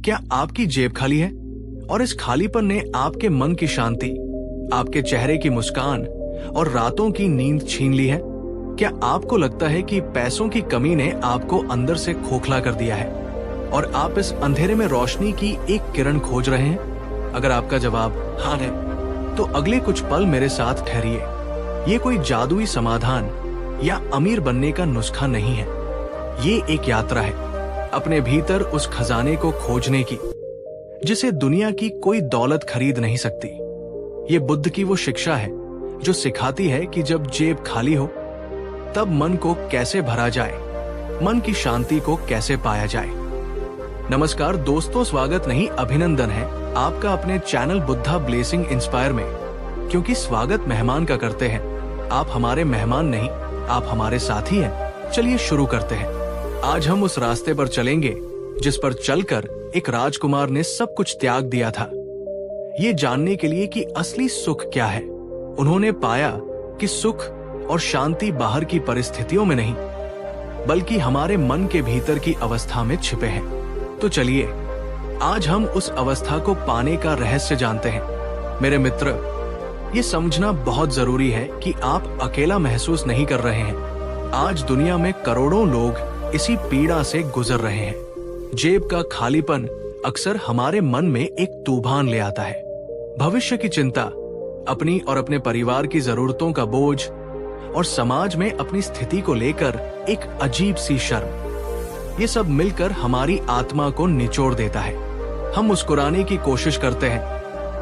क्या आपकी जेब खाली है और इस खालीपन ने आपके मन की शांति, आपके चेहरे की मुस्कान और रातों की नींद छीन ली है? क्या आपको लगता है कि पैसों की कमी ने आपको अंदर से खोखला कर दिया है और आप इस अंधेरे में रोशनी की एक किरण खोज रहे हैं? अगर आपका जवाब हाँ है, तो अगले कुछ पल मेरे साथ ठहरिए। ये कोई जादुई समाधान या अमीर बनने का नुस्खा नहीं है। ये एक यात्रा है अपने भीतर उस खजाने को खोजने की, जिसे दुनिया की कोई दौलत खरीद नहीं सकती। ये बुद्ध की वो शिक्षा है जो सिखाती है कि जब जेब खाली हो तब मन को कैसे भरा जाए, मन की शांति को कैसे पाया जाए। नमस्कार दोस्तों, स्वागत नहीं अभिनंदन है आपका अपने चैनल बुद्धा ब्लेसिंग इंस्पायर में। क्योंकि स्वागत मेहमान का करते हैं, आप हमारे मेहमान नहीं, आप हमारे साथी हैं। चलिए शुरू करते हैं। आज हम उस रास्ते पर चलेंगे जिस पर चलकर एक राजकुमार ने सब कुछ त्याग दिया था, ये जानने के लिए कि असली सुख क्या है। उन्होंने पाया कि सुख और शांति बाहर की परिस्थितियों में नहीं, बल्कि हमारे मन के भीतर की अवस्था में छिपे हैं। तो चलिए आज हम उस अवस्था को पाने का रहस्य जानते हैं। मेरे मित्र, ये समझना बहुत जरूरी है कि आप अकेला महसूस नहीं कर रहे हैं। आज दुनिया में करोड़ों लोग इसी पीड़ा से गुजर रहे हैं। जेब का खालीपन अक्सर हमारे मन में एक तूफान ले आता है। भविष्य की चिंता, अपनी और अपने परिवार की जरूरतों का बोझ और समाज में अपनी स्थिति को लेकर एक अजीब सी शर्म, ये सब मिलकर हमारी आत्मा को निचोड़ देता है। हम मुस्कुराने की कोशिश करते हैं,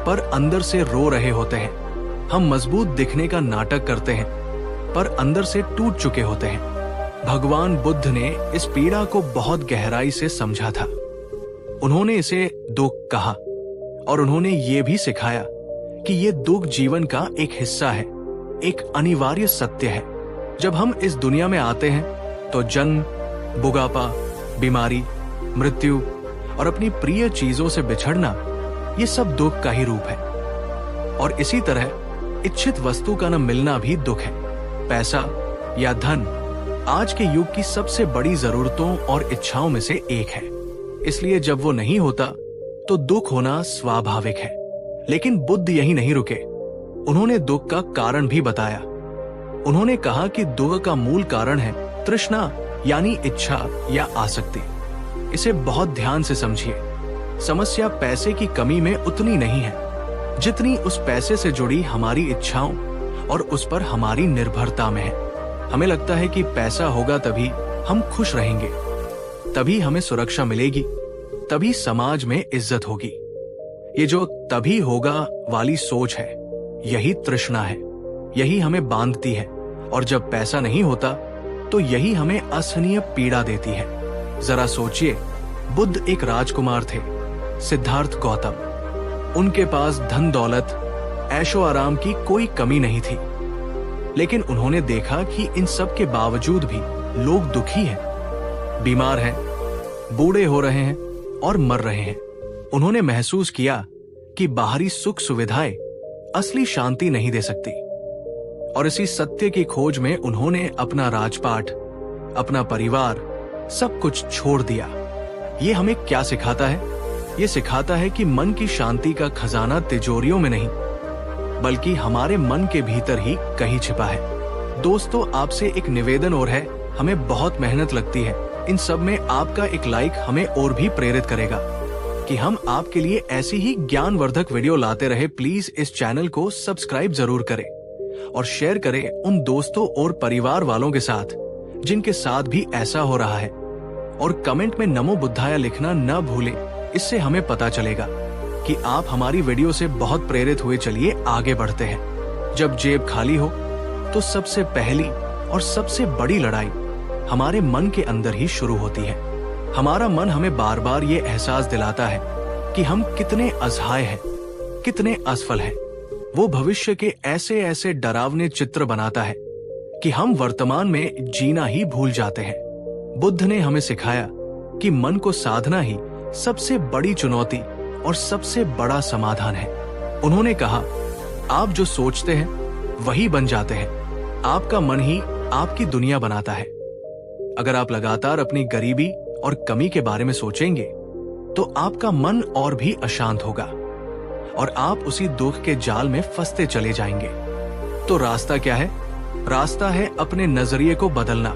पर अंदर से रो रहे होते हैं। हम मजबूत दिखने का नाटक करते हैं, पर अंदर से टूट चुके होते हैं। भगवान बुद्ध ने इस पीड़ा को बहुत गहराई से समझा था। उन्होंने इसे दुख कहा और उन्होंने ये भी सिखाया कि ये दुख जीवन का एक हिस्सा है, एक अनिवार्य सत्य है। जब हम इस दुनिया में आते हैं तो जन्म, बुढ़ापा, बीमारी, मृत्यु और अपनी प्रिय चीजों से बिछड़ना, ये सब दुख का ही रूप है। और इसी तरह इच्छित वस्तु का न मिलना भी दुख है। पैसा या धन आज के युग की सबसे बड़ी जरूरतों और इच्छाओं में से एक है। इसलिए जब वो नहीं होता तो दुख होना स्वाभाविक है। लेकिन बुद्ध यही नहीं रुके। उन्होंने दुख का कारण भी बताया। उन्होंने कहा कि दुख का मूल कारण है तृष्णा, यानी इच्छा या आसक्ति। इसे बहुत ध्यान से समझिए। समस्या पैसे की कमी में उतनी नहीं है जितनी उस पैसे से जुड़ी हमारी इच्छाओं और उस पर हमारी निर्भरता में है। हमें लगता है कि पैसा होगा तभी हम खुश रहेंगे, तभी हमें सुरक्षा मिलेगी, तभी समाज में इज्जत होगी। ये जो तभी होगा वाली सोच है, यही तृष्णा है, यही हमें बांधती है। और जब पैसा नहीं होता तो यही हमें असहनीय पीड़ा देती है। जरा सोचिए, बुद्ध एक राजकुमार थे, सिद्धार्थ गौतम। उनके पास धन दौलत, ऐशो आराम की कोई कमी नहीं थी। लेकिन उन्होंने देखा कि इन सब के बावजूद भी लोग दुखी हैं, बीमार हैं, बूढ़े हो रहे हैं और मर रहे हैं। उन्होंने महसूस किया कि बाहरी सुख सुविधाएं असली शांति नहीं दे सकती। और इसी सत्य की खोज में उन्होंने अपना राजपाट, अपना परिवार, सब कुछ छोड़ दिया। ये हमें क्या सिखाता है? ये सिखाता है कि मन की शांति का खजाना तिजोरियों में नहीं, बल्कि हमारे मन के भीतर ही कहीं छिपा है। दोस्तों, आपसे एक निवेदन और है। हमें बहुत मेहनत लगती है। इन सब में आपका एक लाइक हमें और भी प्रेरित करेगा कि हम आपके लिए ऐसी ही ज्ञानवर्धक वीडियो लाते रहे। प्लीज इस चैनल को सब्सक्राइब जरूर करें और शेयर करें उन दोस्तों और परिवार वालों के साथ जिनके साथ भी ऐसा हो रहा है। और कमेंट में नमो बुद्धाय लिखना न भूलें, इससे हमें पता चलेगा कि आप हमारी वीडियो से बहुत प्रेरित हुए। चलिए आगे बढ़ते हैं। जब जेब खाली हो तो सबसे पहली और सबसे बड़ी लड़ाई हमारे मन के अंदर ही शुरू होती है। हमारा मन हमें बार बार ये एहसास दिलाता है कि हम कितने असहाय हैं, कितने असफल हैं। वो भविष्य के ऐसे ऐसे डरावने चित्र बनाता है कि हम वर्तमान में जीना ही भूल जाते हैं। बुद्ध ने हमें सिखाया कि मन को साधना ही सबसे बड़ी चुनौती और सबसे बड़ा समाधान है। उन्होंने कहा, आप जो सोचते हैं वही बन जाते हैं। आपका मन ही आपकी दुनिया बनाता है। अगर आप लगातार अपनी गरीबी और कमी के बारे में सोचेंगे तो आपका मन और भी अशांत होगा और आप उसी दुख के जाल में फंसते चले जाएंगे। तो रास्ता क्या है? रास्ता है अपने नजरिए को बदलना।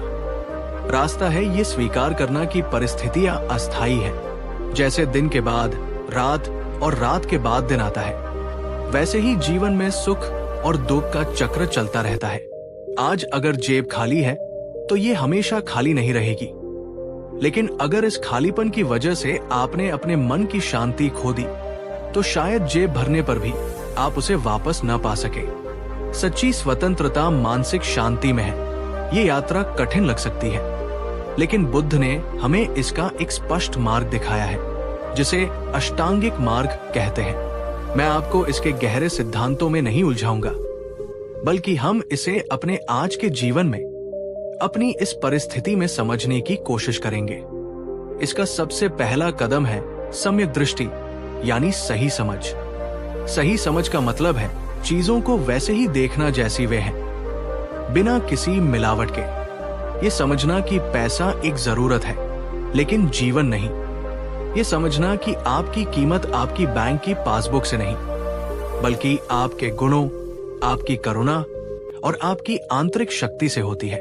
रास्ता है ये स्वीकार करना कि परिस्थितियां अस्थायी हैं। जैसे दिन के बाद रात और रात के बाद दिन आता है, वैसे ही जीवन में सुख और दुख का चक्र चलता रहता है। आज अगर जेब खाली है तो ये हमेशा खाली नहीं रहेगी, लेकिन अगर इस खालीपन की वजह से आपने अपने मन की शांति खो दी तो शायद जेब भरने पर भी आप उसे वापस न पा सके। सच्ची स्वतंत्रता मानसिक शांति में है। ये यात्रा कठिन लग सकती है, लेकिन बुद्ध ने हमें इसका एक स्पष्ट मार्ग दिखाया है, जिसे अष्टांगिक मार्ग कहते हैं। मैं आपको इसके गहरे सिद्धांतों में नहीं उलझाऊंगा, बल्कि हम इसे अपने आज के जीवन में अपनी इस परिस्थिति में समझने की कोशिश करेंगे। इसका सबसे पहला कदम है सम्यक दृष्टि, यानी सही समझ। सही समझ का मतलब है चीजों को वैसे ही देखना जैसी वे हैं, बिना किसी मिलावट के। ये समझना कि पैसा एक जरूरत है, लेकिन जीवन नहीं। ये समझना कि आपकी कीमत आपकी बैंक की पासबुक से नहीं, बल्कि आपके गुणों, आपकी करुणा और आपकी आंतरिक शक्ति से होती है।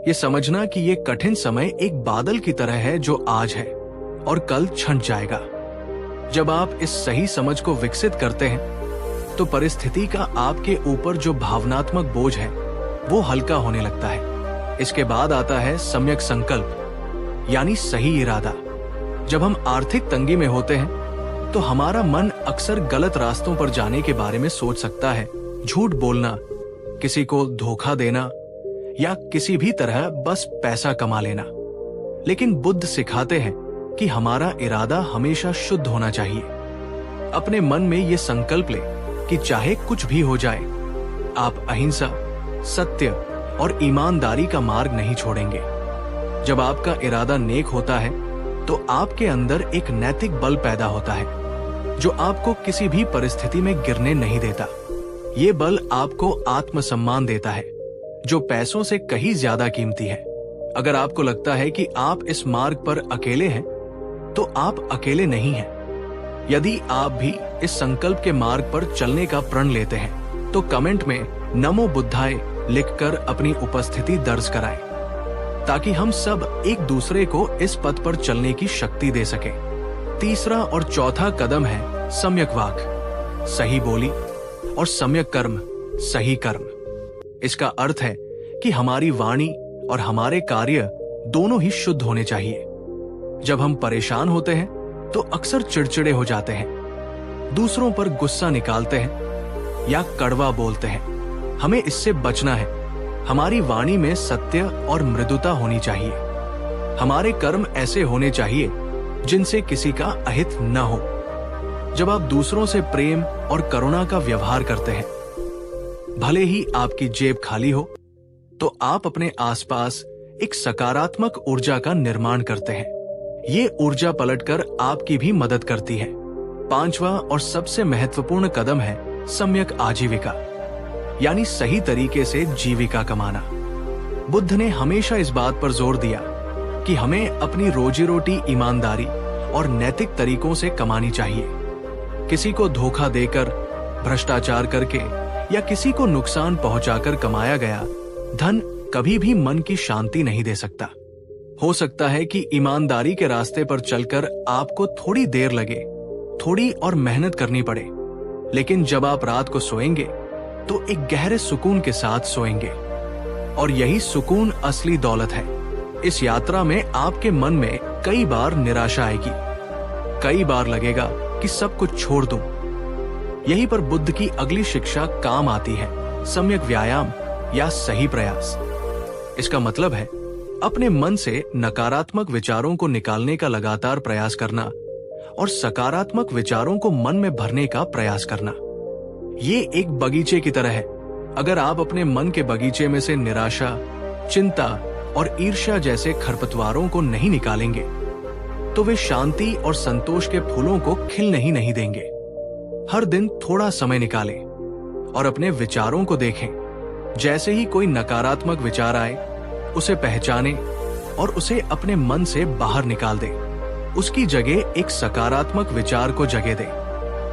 ये समझना कि ये कठिन समय एक बादल की तरह है जो आज है और कल छंट जाएगा। जब आप इस सही समझ को विकसित करते हैं तो परिस्थिति का आपके ऊपर जो भावनात्मक बोझ है वो हल्का होने लगता है। इसके बाद आता है सम्यक संकल्प, यानी सही इरादा। जब हम आर्थिक तंगी में होते हैं तो हमारा मन अक्सर गलत रास्तों पर जाने के बारे में सोच सकता है। झूठ बोलना, किसी को धोखा देना या किसी भी तरह बस पैसा कमा लेना। लेकिन बुद्ध सिखाते हैं कि हमारा इरादा हमेशा शुद्ध होना चाहिए। अपने मन में ये संकल्प ले कि चाहे कुछ भी हो जाए, आप अहिंसा, सत्य और ईमानदारी का मार्ग नहीं छोड़ेंगे। जब आपका इरादा नेक होता है तो आपके अंदर एक नैतिक बल पैदा होता है जो आपको किसी भी परिस्थिति में गिरने नहीं देता। ये बल आपको आत्मसम्मान देता है, जो पैसों से कहीं ज्यादा कीमती है। अगर आपको लगता है कि आप इस मार्ग पर अकेले हैं, तो आप अकेले नहीं हैं। यदि आप भी इस संकल्प के मार्ग पर चलने का प्रण लेते हैं तो कमेंट में नमो बुद्धाय लिखकर अपनी उपस्थिति दर्ज कराएं, ताकि हम सब एक दूसरे को इस पथ पर चलने की शक्ति दे सकें। तीसरा और चौथा कदम है सम्यक वाक, सही बोली, और सम्यक कर्म, सही कर्म। इसका अर्थ है कि हमारी वाणी और हमारे कार्य दोनों ही शुद्ध होने चाहिए। जब हम परेशान होते हैं तो अक्सर चिड़चिड़े हो जाते हैं, दूसरों पर गुस्सा निकालते हैं या कड़वा बोलते हैं। हमें इससे बचना है। हमारी वाणी में सत्य और मृदुता होनी चाहिए। हमारे कर्म ऐसे होने चाहिए जिनसे किसी का अहित न हो। जब आप दूसरों से प्रेम और करुणा का व्यवहार करते हैं, भले ही आपकी जेब खाली हो, तो आप अपने आसपास एक सकारात्मक ऊर्जा का निर्माण करते हैं। ये ऊर्जा पलटकर आपकी भी मदद करती है। पांचवा और सबसे महत्वपूर्ण कदम है सम्यक आजीविका, यानी सही तरीके से जीविका कमाना। बुद्ध ने हमेशा इस बात पर जोर दिया कि हमें अपनी रोजी रोटी ईमानदारी और नैतिक तरीकों से कमानी चाहिए। किसी को धोखा देकर, भ्रष्टाचार करके या किसी को नुकसान पहुंचाकर कमाया गया धन कभी भी मन की शांति नहीं दे सकता। हो सकता है कि ईमानदारी के रास्ते पर चलकर आपको थोड़ी देर लगे, थोड़ी और मेहनत करनी पड़े, लेकिन जब आप रात को सोएंगे तो एक गहरे सुकून के साथ सोएंगे, और यही सुकून असली दौलत है। इस यात्रा में आपके मन में कई बार निराशा आएगी, कई बार लगेगा कि सब कुछ छोड़ दूं। यहीं पर बुद्ध की अगली शिक्षा काम आती है, सम्यक व्यायाम या सही प्रयास। इसका मतलब है अपने मन से नकारात्मक विचारों को निकालने का लगातार प्रयास करना और सकारात्मक विचारों को मन में भरने का प्रयास करना। ये एक बगीचे की तरह है। अगर आप अपने मन के बगीचे में से निराशा, चिंता और ईर्ष्या जैसे खरपतवारों को नहीं निकालेंगे, तो वे शांति और संतोष के फूलों को खिलने ही नहीं देंगे। हर दिन थोड़ा समय निकालें और अपने विचारों को देखें। जैसे ही कोई नकारात्मक विचार आए, उसे पहचानें और उसे अपने मन से बाहर निकाल दें। उसकी जगह एक सकारात्मक विचार को जगह दे।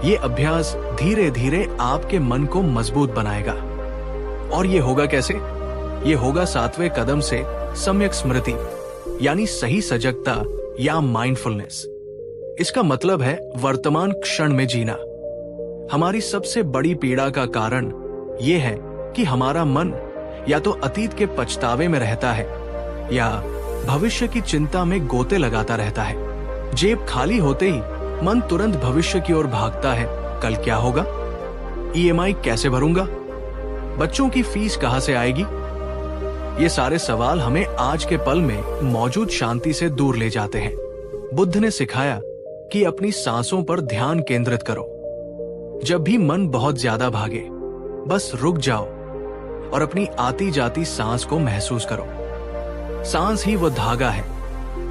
ये अभ्यास धीरे धीरे आपके मन को मजबूत बनाएगा। और ये होगा कैसे? ये होगा 7वें कदम से सम्यक स्मृति, यानी सही सजगता या माइंडफुलनेस। इसका मतलब है वर्तमान क्षण में जीना। हमारी सबसे बड़ी पीड़ा का कारण यह है कि हमारा मन या तो अतीत के पछतावे में रहता है या भविष्य की चिंता में गोते लगाता रहता है। जेब खाली होते ही मन तुरंत भविष्य की ओर भागता है। कल क्या होगा? ईएमआई कैसे भरूंगा? बच्चों की फीस कहां से आएगी? ये सारे सवाल हमें आज के पल में मौजूद शांति से दूर ले जाते हैं। बुद्ध ने सिखाया कि अपनी सांसों पर ध्यान केंद्रित करो। जब भी मन बहुत ज्यादा भागे, बस रुक जाओ और अपनी आती जाती सांस को महसूस करो। सांस ही वो धागा है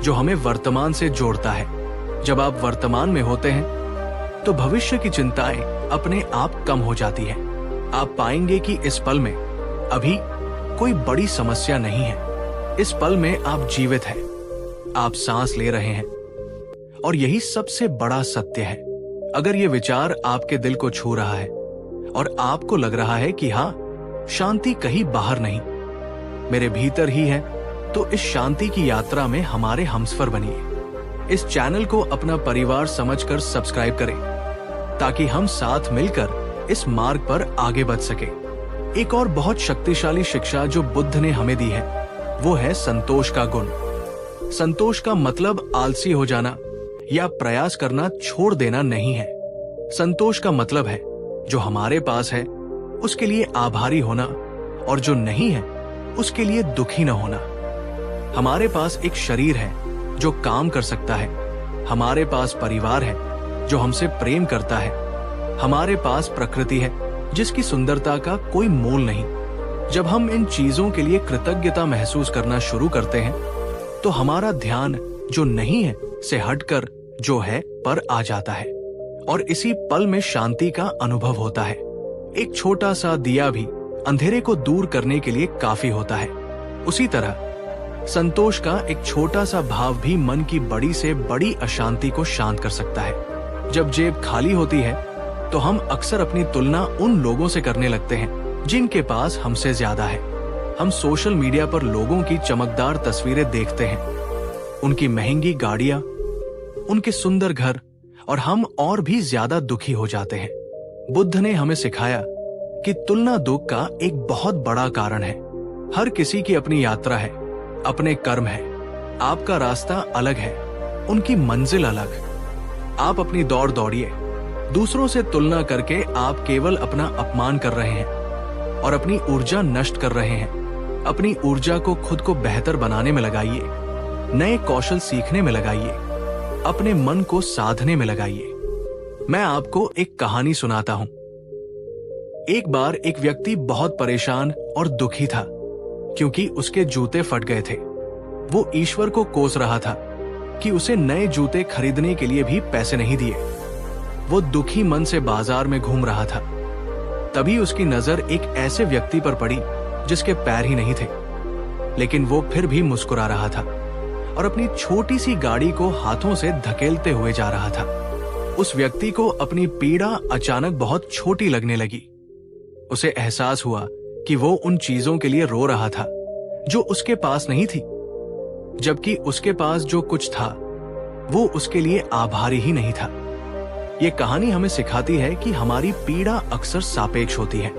जो हमें वर्तमान से जोड़ता है। जब आप वर्तमान में होते हैं तो भविष्य की चिंताएं अपने आप कम हो जाती हैं। आप पाएंगे कि इस पल में अभी कोई बड़ी समस्या नहीं है। इस पल में आप जीवित हैं, आप सांस ले रहे हैं, और यही सबसे बड़ा सत्य है। अगर ये विचार आपके दिल को छू रहा है और आपको लग रहा है कि हाँ, शांति कहीं बाहर नहीं, मेरे भीतर ही है, तो इस शांति की यात्रा में हमारे हमसफर बनिए। इस चैनल को अपना परिवार समझकर सब्सक्राइब करें ताकि हम साथ मिलकर इस मार्ग पर आगे बढ़ सके। एक और बहुत शक्तिशाली शिक्षा जो बुद्ध ने हमें दी है वो है संतोष का गुण। संतोष का मतलब आलसी हो जाना या प्रयास करना छोड़ देना नहीं है। संतोष का मतलब है जो हमारे पास है उसके लिए आभारी होना, और जो नहीं है उसके लिए दुखी न होना। हमारे पास एक शरीर है जो काम कर सकता है, हमारे पास परिवार है जो हमसे प्रेम करता है, हमारे पास प्रकृति है जिसकी सुंदरता का कोई मोल नहीं। जब हम इन चीजों के लिए कृतज्ञता महसूस करना शुरू करते हैं तो हमारा ध्यान जो नहीं है से हटकर जो है पर आ जाता है, और इसी पल में शांति का अनुभव होता है। एक छोटा सा दिया भी अंधेरे को दूर करने के लिए काफी होता है। उसी तरह संतोष का एक छोटा सा भाव भी मन की बड़ी से बड़ी अशांति को शांत कर सकता है। जब जेब खाली होती है तो हम अक्सर अपनी तुलना उन लोगों से करने लगते हैं जिनके पास हमसे ज्यादा है। हम सोशल मीडिया पर लोगों की चमकदार तस्वीरें देखते हैं, उनकी महंगी गाड़ियां, उनके सुंदर घर, और हम और भी ज्यादा दुखी हो जाते हैं। बुद्ध ने हमें सिखाया कि तुलना दुख का एक बहुत बड़ा कारण है। हर किसी की अपनी यात्रा है, अपने कर्म है। आपका रास्ता अलग है, उनकी मंजिल अलग। आप अपनी दौड़ दौड़िए, दूसरों से तुलना करके आप केवल अपना अपमान कर रहे हैं और अपनी ऊर्जा नष्ट कर रहे हैं। अपनी ऊर्जा को खुद को बेहतर बनाने में लगाइए, नए कौशल सीखने में लगाइए, अपने मन को साधने में लगाइए। मैं आपको एक कहानी सुनाता हूं। एक बार एक व्यक्ति बहुत परेशान और दुखी था क्योंकि उसके जूते फट गए थे। वो ईश्वर को कोस रहा था कि उसे नए जूते खरीदने के लिए भी पैसे नहीं दिए। वो दुखी मन से बाजार में घूम रहा था। तभी उसकी नजर एक ऐसे व्यक्ति पर पड़ी जिसके पैर ही नहीं थे, लेकिन वो फिर भी मुस्कुरा रहा था और अपनी छोटी सी गाड़ी को हाथों से धकेलते हुए जा रहा था। उस व्यक्ति को अपनी पीड़ा अचानक बहुत छोटी लगने लगी। उसे एहसास हुआ कि वो उन चीजों के लिए रो रहा था जो उसके पास नहीं थी, जबकि उसके पास जो कुछ था वो उसके लिए आभारी ही नहीं था। ये कहानी हमें सिखाती है कि हमारी पीड़ा अक्सर सापेक्ष होती है।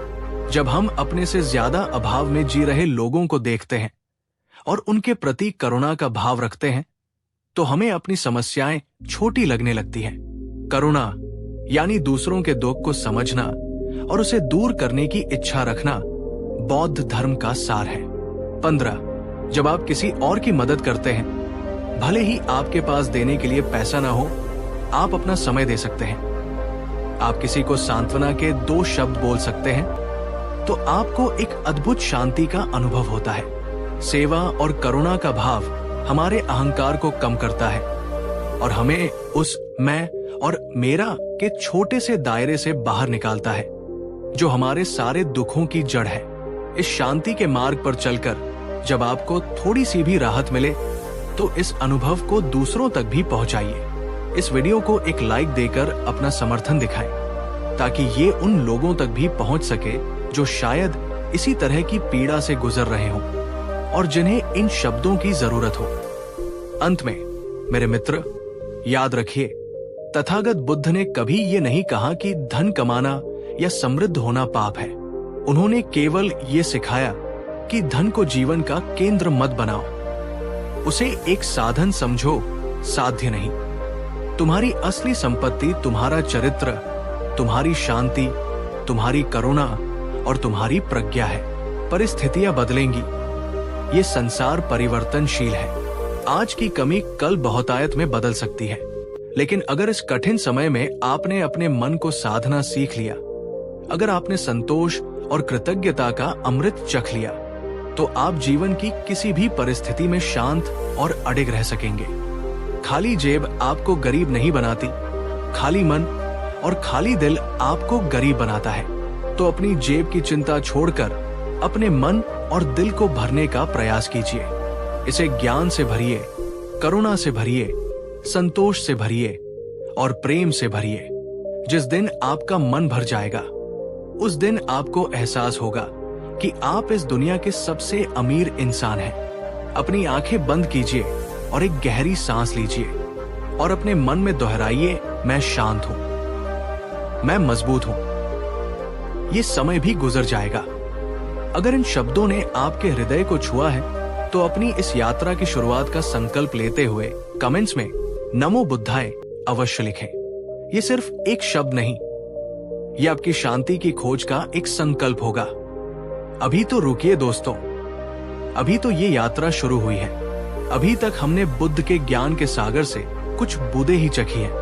जब हम अपने से ज्यादा अभाव में जी रहे लोगों को देखते हैं और उनके प्रति करुणा का भाव रखते हैं तो हमें अपनी समस्याएं छोटी लगने लगती हैं। करुणा यानी दूसरों के दुख को समझना और उसे दूर करने की इच्छा रखना बौद्ध धर्म का सार है। 15. जब आप किसी और की मदद करते हैं, भले ही आपके पास देने के लिए पैसा ना हो, आप अपना समय दे सकते हैं। आप किसी को सांत्वना के 2 शब्द बोल सकते हैं तो आपको एक अद्भुत शांति का अनुभव होता है। सेवा और करुणा का भाव हमारे अहंकार को कम करता है और हमें उस मैं और मेरा के छोटे से दायरे से बाहर निकालता है जो हमारे सारे दुखों की जड़ है। इस शांति के मार्ग पर चलकर जब आपको थोड़ी सी भी राहत मिले तो इस अनुभव को दूसरों तक भी पहुंचाइए। इस वीडियो को एक लाइक देकर अपना समर्थन दिखाएं, ताकि ये उन लोगों तक भी पहुंच सके जो शायद इसी तरह की पीड़ा से गुजर रहे हों और जिन्हें इन शब्दों की जरूरत हो। अंत में मेरे मित्र, याद रखिए, तथागत बुद्ध ने कभी ये नहीं कहा कि धन कमाना या समृद्ध होना पाप है। उन्होंने केवल ये सिखाया कि धन को जीवन का केंद्र मत बनाओ, उसे एक साधन समझो, साध्य नहीं। तुम्हारी असली संपत्ति तुम्हारा चरित्र, तुम्हारी शांति, तुम्हारी करुणा और तुम्हारी प्रज्ञा है। परिस्थितियां बदलेंगी, ये संसार परिवर्तनशील है। आज की कमी कल बहुतायत में बदल सकती है, लेकिन अगर इस कठिन समय में आपने अपने मन को साधना सीख लिया, अगर आपने संतोष और कृतज्ञता का अमृत चख लिया, तो आप जीवन की किसी भी परिस्थिति में शांत और अडिग रह सकेंगे। खाली जेब आपको गरीब नहीं बनाती, खाली मन और खाली दिल आपको गरीब बनाता है। तो अपनी जेब की चिंता छोड़कर अपने मन और दिल को भरने का प्रयास कीजिए। इसे ज्ञान से भरिए, करुणा से भरिए, संतोष से भरिए और प्रेम से भरिए। जिस दिन आपका मन भर जाएगा, उस दिन आपको एहसास होगा कि आप इस दुनिया के सबसे अमीर इंसान हैं। अपनी आंखें बंद कीजिए और एक गहरी सांस लीजिए और अपने मन में दोहराइए, मैं शांत हूं, मैं मजबूत हूं, ये समय भी गुजर जाएगा। अगर इन शब्दों ने आपके हृदय को छुआ है, तो अपनी इस यात्रा की शुरुआत का संकल्प लेते हुए कमेंट्स में नमो बुद्धाय अवश्य लिखें। ये सिर्फ एक शब्द नहीं, ये आपकी शांति की खोज का एक संकल्प होगा। अभी तो रुकिए दोस्तों, अभी तो ये यात्रा शुरू हुई है। अभी तक हमने बुद्ध के ज्ञान के सागर से कुछ बूंदें ही चखी हैं।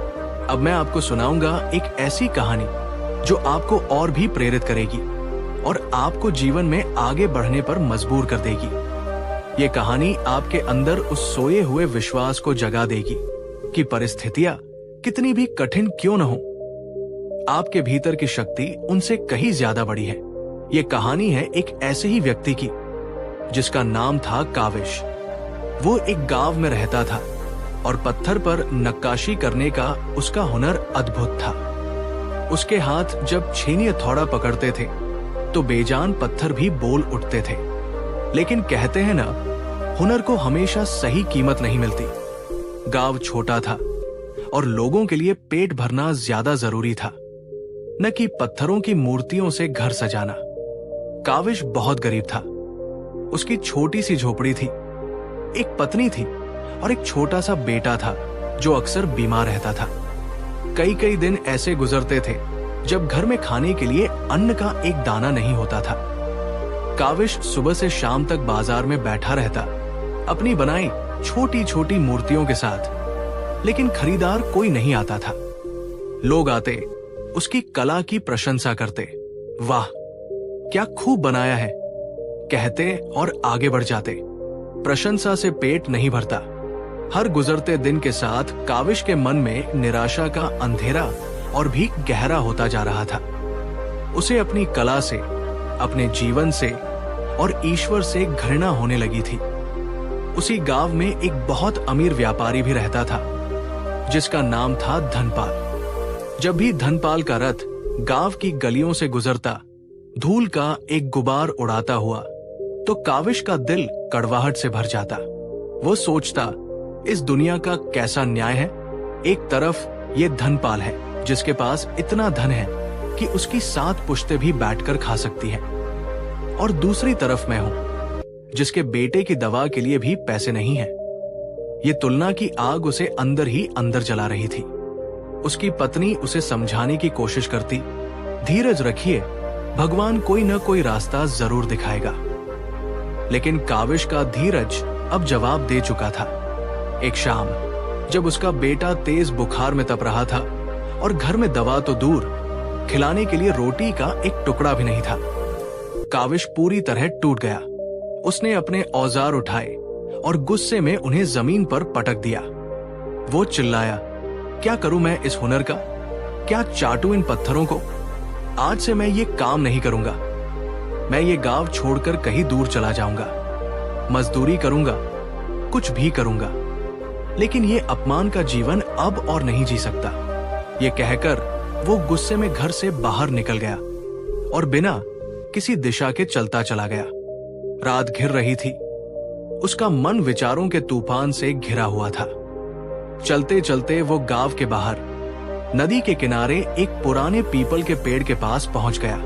अब मैं आपको सुनाऊंगा एक ऐसी कहानी जो आपको और भी प्रेरित करेगी और आपको जीवन में आगे बढ़ने पर मजबूर कर देगी। ये कहानी आपके अंदर उस सोए हुए विश्वास को जगा देगी कि परिस्थितियां कितनी भी कठिन क्यों न हो, आपके भीतर की शक्ति उनसे कहीं ज्यादा बड़ी है। ये कहानी है एक ऐसे ही व्यक्ति की जिसका नाम था काविश। वो एक गांव में रहता था और पत्थर पर नक्काशी करने का उसका हुनर अद्भुत था। उसके हाथ जब छेनी हथौड़ा पकड़ते थे तो बेजान पत्थर भी बोल उठते थे। लेकिन कहते हैं ना, हुनर को हमेशा सही कीमत नहीं मिलती। गांव छोटा था और लोगों के लिए पेट भरना ज्यादा जरूरी था, न कि पत्थरों की मूर्तियों से घर सजाना। काविश बहुत गरीब था। उसकी छोटी सी झोपड़ी थी, एक पत्नी थी और एक छोटा सा बेटा था जो अक्सर बीमार रहता था। कई कई दिन ऐसे गुजरते थे जब घर में खाने के लिए अन्न का एक दाना नहीं होता था। काविश सुबह से शाम तक बाजार में बैठा रहता, अपनी बनाई छोटी छोटी मूर्तियों के साथ, लेकिन खरीदार कोई नहीं आता था। लोग आते, उसकी कला की प्रशंसा करते, वाह क्या खूब बनाया है कहते और आगे बढ़ जाते। प्रशंसा से पेट नहीं भरता। हर गुजरते दिन के साथ काविश के मन में निराशा का अंधेरा और भी गहरा होता जा रहा था। उसे अपनी कला से, अपने जीवन से और ईश्वर से घृणा होने लगी थी। उसी गांव में एक बहुत अमीर व्यापारी भी रहता था जिसका नाम था धनपाल। जब भी धनपाल का रथ गांव की गलियों से गुजरता, धूल का एक गुबार उड़ाता हुआ, तो काविश का दिल कड़वाहट से भर जाता। वो सोचता, इस दुनिया का कैसा न्याय है। एक तरफ ये धनपाल है जिसके पास इतना धन है कि उसकी 7 पुश्तें भी बैठकर खा सकती है, और दूसरी तरफ मैं हूं जिसके बेटे की दवा के लिए भी पैसे नहीं है। ये तुलना की आग उसे अंदर ही अंदर जला रही थी। उसकी पत्नी उसे समझाने की कोशिश करती, धीरज रखिए, भगवान कोई न कोई रास्ता जरूर दिखाएगा। लेकिन काविश का धीरज अब जवाब दे चुका था। एक शाम जब उसका बेटा तेज बुखार में तप रहा था और घर में दवा तो दूर, खिलाने के लिए रोटी का एक टुकड़ा भी नहीं था, काविश पूरी तरह टूट गया। उसने अपने औजार उठाए और गुस्से में उन्हें जमीन पर पटक दिया। वो चिल्लाया, क्या करूं मैं इस हुनर का? क्या चाटूं इन पत्थरों को? आज से मैं ये काम नहीं करूंगा। मैं ये गांव छोड़कर कहीं दूर चला जाऊंगा, मजदूरी करूंगा, कुछ भी करूंगा, लेकिन ये अपमान का जीवन अब और नहीं जी सकता। ये कहकर वो गुस्से में घर से बाहर निकल गया और बिना किसी दिशा के चलता चला गया। रात घिर रही थी। उसका मन विचारों के तूफान से घिरा हुआ था। चलते चलते वो गांव के बाहर नदी के किनारे एक पुराने पीपल के पेड़ के पास पहुंच गया।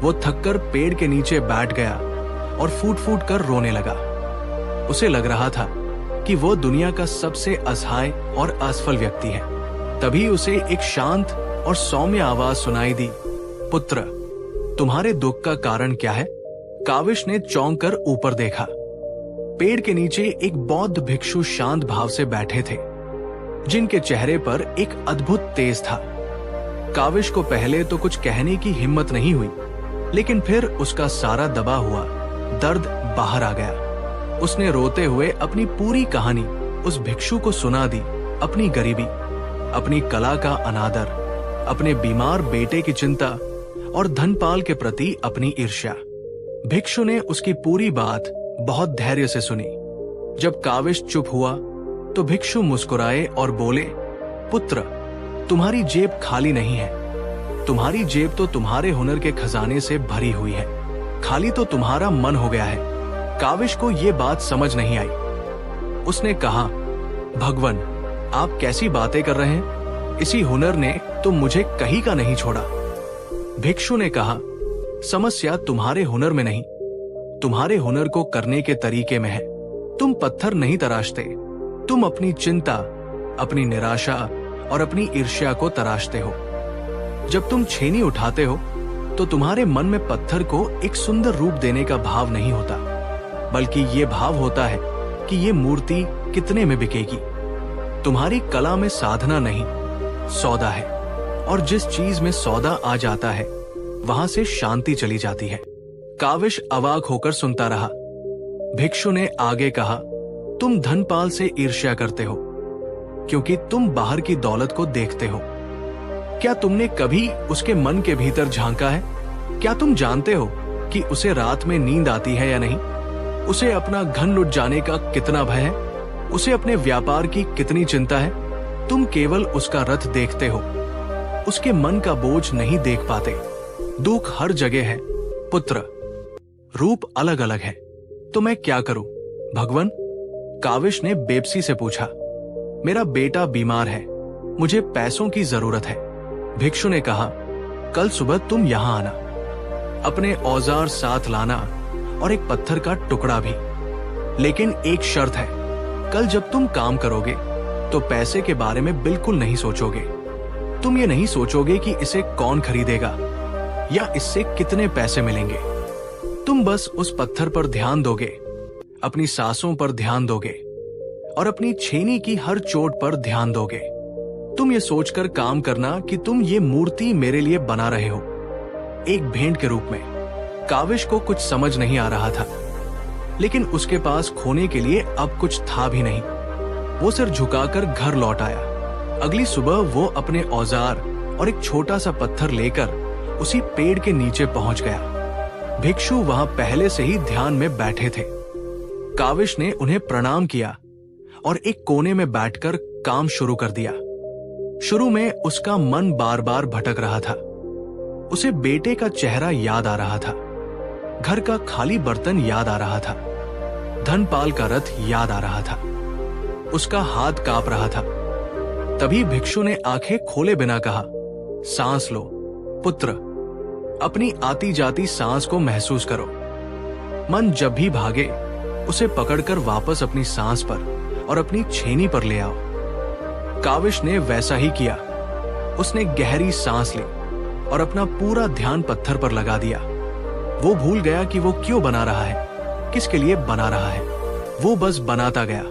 वो थककर पेड़ के नीचे बैठ गया और फूट फूट कर रोने लगा। उसे लग रहा था कि वो दुनिया का सबसे असहाय और असफल व्यक्ति है। तभी उसे एक शांत और सौम्य आवाज सुनाई दी, पुत्र, तुम्हारे दुख का कारण क्या है? काविश ने चौंक कर ऊपर देखा। पेड़ के नीचे एक बौद्ध भिक्षु शांत भाव से बैठे थे, जिनके चेहरे पर एक अद्भुत तेज था। काविश को पहले तो कुछ कहने की हिम्मत नहीं हुई, लेकिन फिर उसका सारा दबा हुआ दर्द बाहर आ गया। उसने रोते हुए अपनी पूरी कहानी उस भिक्षु को सुना दी। अपनी गरीबी, अपनी कला का अनादर, अपने बीमार बेटे की चिंता और धनपाल के प्रति अपनी ईर्ष्या। भिक्षु ने उसकी पूरी बात बहुत धैर्य से सुनी। जब काविश चुप हुआ तो भिक्षु मुस्कुराए और बोले, पुत्र, तुम्हारी जेब खाली नहीं है। तुम्हारी जेब तो तुम्हारे हुनर के खजाने से भरी हुई है। खाली तो तुम्हारा मन हो गया है। काविश को ये बात समझ नहीं आई। उसने कहा, भगवान, आप कैसी बातें कर रहे हैं? इसी हुनर ने तो मुझे कहीं का नहीं छोड़ा। भिक्षु ने कहा, समस्या तुम्हारे हुनर में नहीं, तुम्हारे हुनर को करने के तरीके में है। तुम पत्थर नहीं तराशते, तुम अपनी चिंता, अपनी निराशा और अपनी ईर्ष्या को तराशते हो। जब तुम छेनी उठाते हो तो तुम्हारे मन में पत्थर को एक सुंदर रूप देने का भाव नहीं होता, बल्कि ये भाव होता है कि ये मूर्ति कितने में बिकेगी। तुम्हारी कला में साधना नहीं, सौदा है, और जिस चीज में सौदा आ जाता है वहां से शांति चली जाती है। काविश अवाक होकर सुनता रहा। भिक्षु ने आगे कहा, तुम धनपाल से ईर्ष्या करते हो क्योंकि तुम बाहर की दौलत को देखते हो। क्या तुमने कभी उसके मन के भीतर झांका है? क्या तुम जानते हो कि उसे रात में नींद आती है या नहीं? उसे अपना धन लुट जाने का कितना भय है? उसे अपने व्यापार की कितनी चिंता है? तुम केवल उसका रथ देखते हो, उसके मन का बोझ नहीं देख पाते। दुख हर जगह है पुत्र, रूप अलग अलग है, तो मैं क्या करूं? भगवान, काविश ने बेबसी से पूछा। मेरा बेटा बीमार है, मुझे पैसों की जरूरत है। भिक्षु ने कहा, कल सुबह तुम यहां आना, अपने औजार साथ लाना और एक पत्थर का टुकड़ा भी। लेकिन एक शर्त है, कल जब तुम काम करोगे तो पैसे के बारे में बिल्कुल नहीं सोचोगे। तुम ये नहीं सोचोगे कि इसे कौन खरीदेगा या इससे कितने पैसे मिलेंगे। तुम बस उस पत्थर पर ध्यान दोगे, अपनी सांसों पर ध्यान दोगे और अपनी छेनी की हर चोट पर ध्यान दोगे। तुम ये सोचकर काम करना कि तुम ये मूर्ति मेरे लिए बना रहे हो, एक भेंट के रूप में। काविश को कुछ समझ नहीं आ रहा था, लेकिन उसके पास खोने के लिए अब कुछ था भी नहीं। वो सिर झुकाकर घर लौट आया। अगली सुबह वो अपने औजार और एक छोटा सा पत्थर लेकर उसी पेड़ के नीचे पहुंच गया। भिक्षु वहां पहले से ही ध्यान में बैठे थे। काविश ने उन्हें प्रणाम किया और एक कोने में बैठकर काम शुरू कर दिया। शुरू में उसका मन बार बार भटक रहा था। उसे बेटे का चेहरा याद आ रहा था, घर का खाली बर्तन याद आ रहा था, धनपाल का रथ याद आ रहा था। उसका हाथ कांप रहा था। तभी भिक्षु ने आंखें खोले बिना कहा, सांस लो पुत्र, अपनी आती जाती सांस को महसूस करो। मन जब भी भागे उसे पकड़कर वापस अपनी सांस पर और अपनी छेनी पर ले आओ। काविश ने वैसा ही किया। उसने गहरी सांस ली और अपना पूरा ध्यान पत्थर पर लगा दिया। वो भूल गया कि वो क्यों बना रहा है, किसके लिए बना रहा है। वो बस बनाता गया।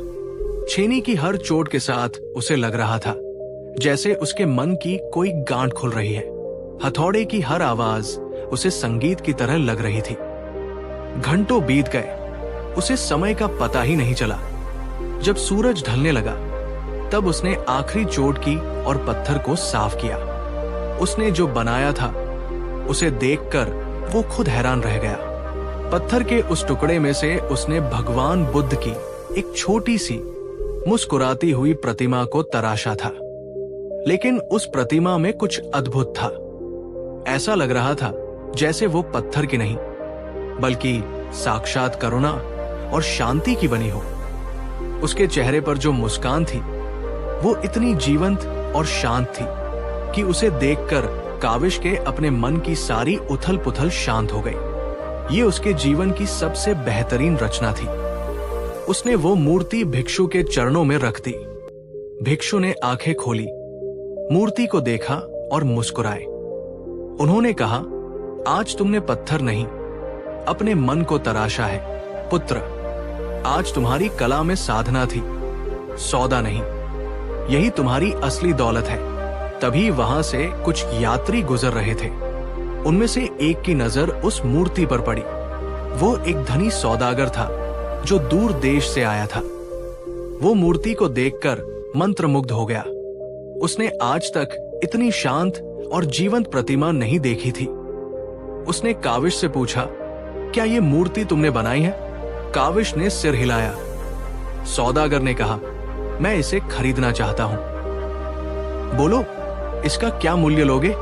छेनी की हर चोट के साथ उसे लग रहा था जैसे उसके मन की कोई गांठ खुल रही है। हथौड़े की हर आवाज उसे संगीत की तरह लग रही थी। घंटों बीत गए, उसे समय का पता ही नहीं चला। जब सूरज ढलने लगा तब उसने आखिरी चोट की और पत्थर को साफ किया। उसने जो बनाया था उसे देखकर वो खुद हैरान रह गया। पत्थर के उस टुकड़े में से उसने भगवान बुद्ध की एक छोटी सी मुस्कुराती हुई प्रतिमा को तराशा था। लेकिन उस प्रतिमा में कुछ अद्भुत था। ऐसा लग रहा था जैसे वो पत्थर की नहीं, बल्कि साक्षात करुणा और शांति की बनी हो। उसके चेहरे पर जो मुस्कान थी वो इतनी जीवंत और शांत थी कि उसे देखकर काविश के अपने मन की सारी उथल पुथल शांत हो गई। ये उसके जीवन की सबसे बेहतरीन रचना थी। उसने वो मूर्ति भिक्षु के चरणों में रख दी। भिक्षु ने आंखें खोली, मूर्ति को देखा और मुस्कुराए। उन्होंने कहा, आज तुमने पत्थर नहीं, अपने मन को तराशा है पुत्र। आज तुम्हारी कला में साधना थी, सौदा नहीं। यही तुम्हारी असली दौलत है। तभी वहां से कुछ यात्री गुजर रहे थे। उनमें से एक की नजर उस मूर्ति पर पड़ी। वो एक धनी सौदागर था जो दूर देश से आया था। वो मूर्ति को देखकर मंत्रमुग्ध हो गया। उसने आज तक इतनी शांत और जीवंत प्रतिमा नहीं देखी थी। उसने काविश से पूछा, क्या ये मूर्ति तुमने बनाई है? काविश ने सिर हिलाया। सौदागर ने कहा, मैं इसे खरीदना चाहता हूं। बोलो, इसका क्या मूल्य लोगे?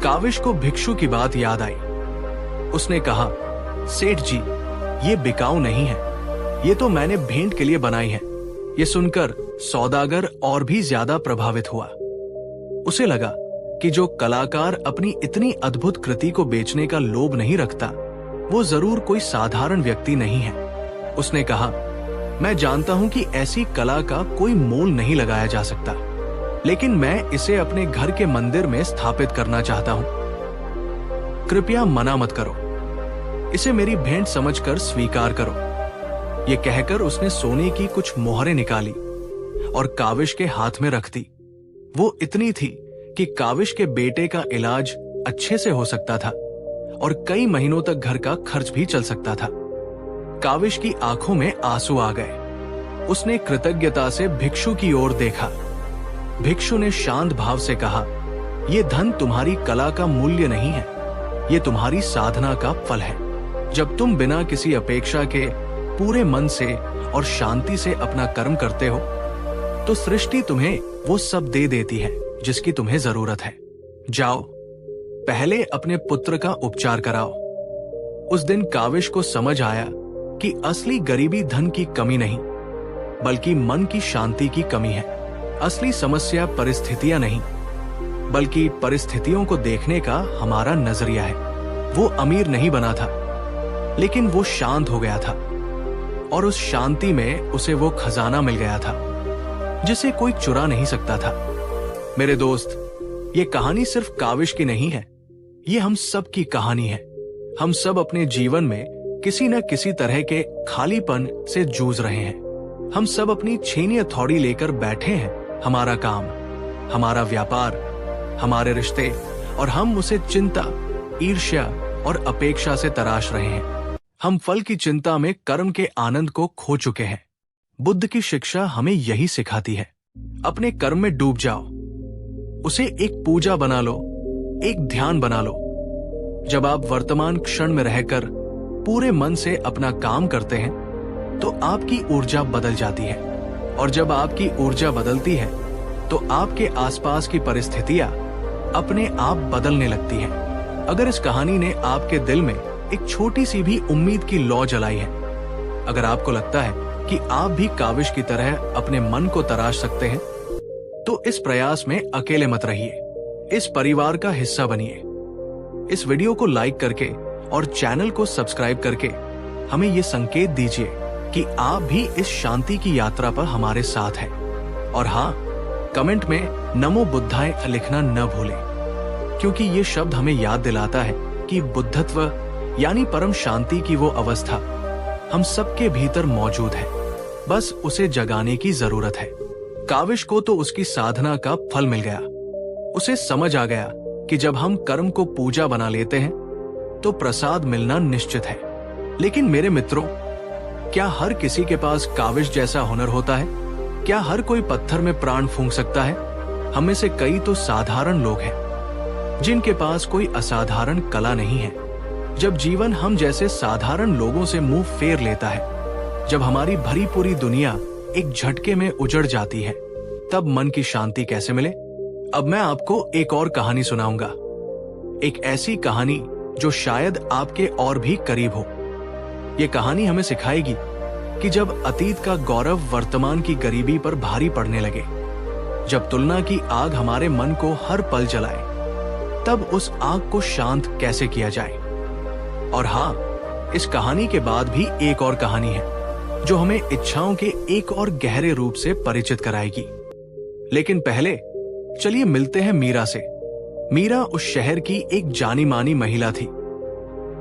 काविश को भिक्षु की बात याद आई। उसने कहा, सेठ जी, ये बिकाऊ नहीं है, ये तो मैंने भेंट के लिए बनाई है। ये सुनकर सौदागर और भी ज्यादा प्रभावित हुआ। उसे लगा कि जो कलाकार अपनी इतनी अद्भुत कृति को बेचने का लोभ नहीं रखता, वो जरूर कोई साधारण व्यक्ति नहीं है। उसने कहा, मैं जानता हूं कि ऐसी कला का कोई मोल नहीं लगाया जा सकता, लेकिन मैं इसे अपने घर के मंदिर में स्थापित करना चाहता हूं। कृपया मना मत करो, इसे मेरी भेंट समझकर स्वीकार करो। ये कहकर उसने सोने की कुछ मोहरें निकाली और काविश के हाथ में रख दी। वो इतनी थी कि काविश के बेटे का इलाज अच्छे से हो सकता था और कई महीनों तक घर का खर्च भी चल सकता था। काविश की आंखों में आंसू आ गए। उसने कृतज्ञता से भिक्षु की ओर देखा। भिक्षु ने शांत भाव से कहा, यह धन तुम्हारी कला का मूल्य नहीं है, ये तुम्हारी साधना का फल है। जब तुम बिना किसी अपेक्षा के पूरे मन से और शांति से अपना कर्म करते हो, तो सृष्टि तुम्हें वो सब दे देती है जिसकी तुम्हें जरूरत है। जाओ, पहले अपने पुत्र का उपचार कराओ। उस दिन काविश को समझ आया कि असली गरीबी धन की कमी नहीं, बल्कि मन की शांति की कमी है। असली समस्या परिस्थितियां नहीं, बल्कि परिस्थितियों को देखने का हमारा नजरिया है। वो अमीर नहीं बना था, लेकिन वो शांत हो गया था और उस शांति में उसे वो खजाना मिल गया था जिसे कोई चुरा नहीं सकता था। मेरे दोस्त, ये कहानी सिर्फ काविश की नहीं है, ये हम सब की कहानी है। हम सब अपने जीवन में किसी न किसी तरह के खालीपन से जूझ रहे हैं। हम सब अपनी छेनी हथौड़ी लेकर बैठे हैं। हमारा काम, हमारा व्यापार, हमारे रिश्ते, और हम उसे चिंता, ईर्ष्या और अपेक्षा से तराश रहे हैं। हम फल की चिंता में कर्म के आनंद को खो चुके हैं। बुद्ध की शिक्षा हमें यही सिखाती है। अपने कर्म में डूब जाओ, उसे एक पूजा बना लो, एक ध्यान बना लो। जब आप वर्तमान क्षण में रहकर पूरे मन से अपना काम करते हैं, तो आपकी ऊर्जा बदल जाती है, और जब आपकी ऊर्जा बदलती है, तो आपके आसपास की परिस्थितियां अपने आप बदलने लगती हैं। अगर इस कहानी ने आपके दिल में एक छोटी सी भी उम्मीद की लौ जलाई है, अगर आपको लगता है कि आप भी काविश की तरह अपने मन को तराश सकते हैं, तो इस प्रयास में अकेले मत रहिए। इस परिवार का हिस्सा बनिए। इस वीडियो को लाइक करके और चैनल को सब्सक्राइब करके हमें ये संकेत दीजिए कि आप भी इस शांति की यात्रा पर हमारे साथ हैं। और हाँ, कमेंट में नमो बुद्धाय लिखना न भूलें, क्योंकि ये शब्द हमें याद दिलाता है कि बुद्धत्व यानी परम शांति की वो अवस्था हम सबके भीतर मौजूद है। बस उसे जगाने की जरूरत है। काविश को तो उसकी साधना का फल मिल गया। उसे समझ आ गया कि जब हम कर्म को पूजा बना लेते हैं, तो प्रसाद मिलना निश्चित है। लेकिन मेरे मित्रों, क्या हर किसी के पास काविश जैसा हुनर होता है? क्या हर कोई पत्थर में प्राण फूंक सकता है? हम में से कई तो साधारण लोग हैं जिनके पास कोई असाधारण कला नहीं है। जब जीवन हम जैसे साधारण लोगों से मुंह फेर लेता है, जब हमारी भरी पूरी दुनिया एक झटके में उजड़ जाती है, तब मन की शांति कैसे मिले? अब मैं आपको एक और कहानी सुनाऊंगा, एक ऐसी कहानी जो शायद आपके और भी करीब हो। ये कहानी हमें सिखाएगी कि जब अतीत का गौरव वर्तमान की गरीबी पर भारी पड़ने लगे, जब तुलना की आग हमारे मन को हर पल जलाए, तब उस आग को शांत कैसे किया जाए। और हाँ, इस कहानी के बाद भी एक और कहानी है जो हमें इच्छाओं के एक और गहरे रूप से परिचित कराएगी। लेकिन पहले चलिए मिलते हैं मीरा से। मीरा उस शहर की एक जानी मानी महिला थी।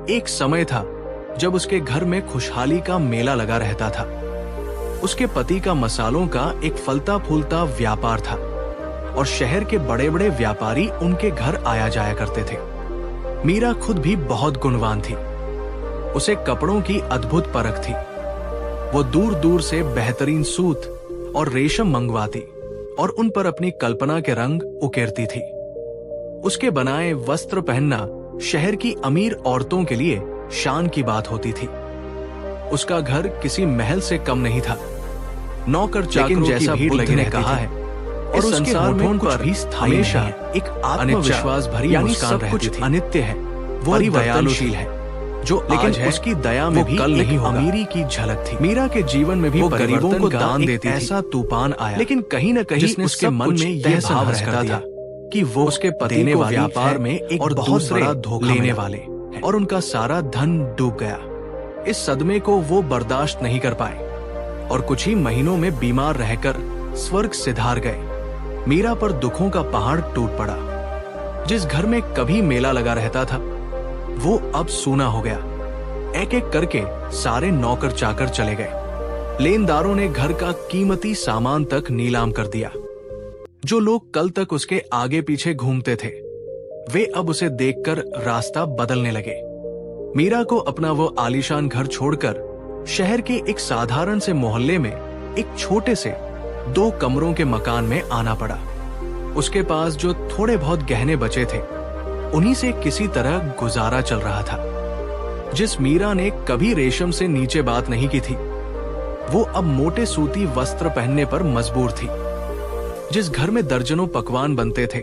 एक समय था जब उसके घर में खुशहाली का मेला लगा रहता था। उसके पति का मसालों का एक फलता फूलता व्यापार था और शहर के बड़े बड़े व्यापारी उनके घर आया जाया करते थे। मीरा खुद भी बहुत गुणवान थी। उसे कपड़ों की अद्भुत परख थी। वो दूर दूर से बेहतरीन सूत और रेशम मंगवाती और उन पर अपनी कल्पना के रंग उकेरती थी। उसके बनाए वस्त्र पहनना शहर की अमीर औरतों के लिए शान की बात होती थी। उसका घर किसी महल से कम नहीं था। नौकर चाकरों जैसा भीड़ लगी रहती कहा है और उसके होठों पर भी हमेशा एक आत्मविश्वास भरी मुस्कान रहती थी। अनित्य है, वो दयालुशील है, जो लेकिन उसकी दया में भी कल नहीं होगा। अमीरी की झलक थी। मीरा के जीवन में भी गरीबों को दान देती थी। ऐसा तूफान आया, लेकिन कहीं न कहीं उसके मन में यह भाव रहता था कि वो उसके पति को व्यापार में एक और बहुत बड़ा धोखा लेने वाले और उनका सारा धन डूब गया। इस सदमे को वो बर्दाश्त नहीं कर पाए और कुछ ही महीनों में बीमार रहकर स्वर्ग सिधार गए। मीरा पर दुखों का पहाड़ टूट पड़ा। जिस घर में कभी मेला लगा रहता था, वो अब सूना हो गया। एक एक करके सारे नौकर चाकर चले गए। लेनदारों ने घर का कीमती सामान तक नीलाम कर दिया। जो लोग कल तक उसके आगे पीछे घूमते थे, वे अब उसे देखकर रास्ता बदलने लगे। मीरा को अपना वो आलीशान घर छोड़कर शहर के एक साधारण से मोहल्ले में एक छोटे से 2 कमरों के मकान में आना पड़ा। उसके पास जो थोड़े बहुत गहने बचे थे, उन्हीं से किसी तरह गुजारा चल रहा था। जिस मीरा ने कभी रेशम से नीचे बात नहीं की थी, वो अब मोटे सूती वस्त्र पहनने पर मजबूर थी। जिस घर में दर्जनों पकवान बनते थे,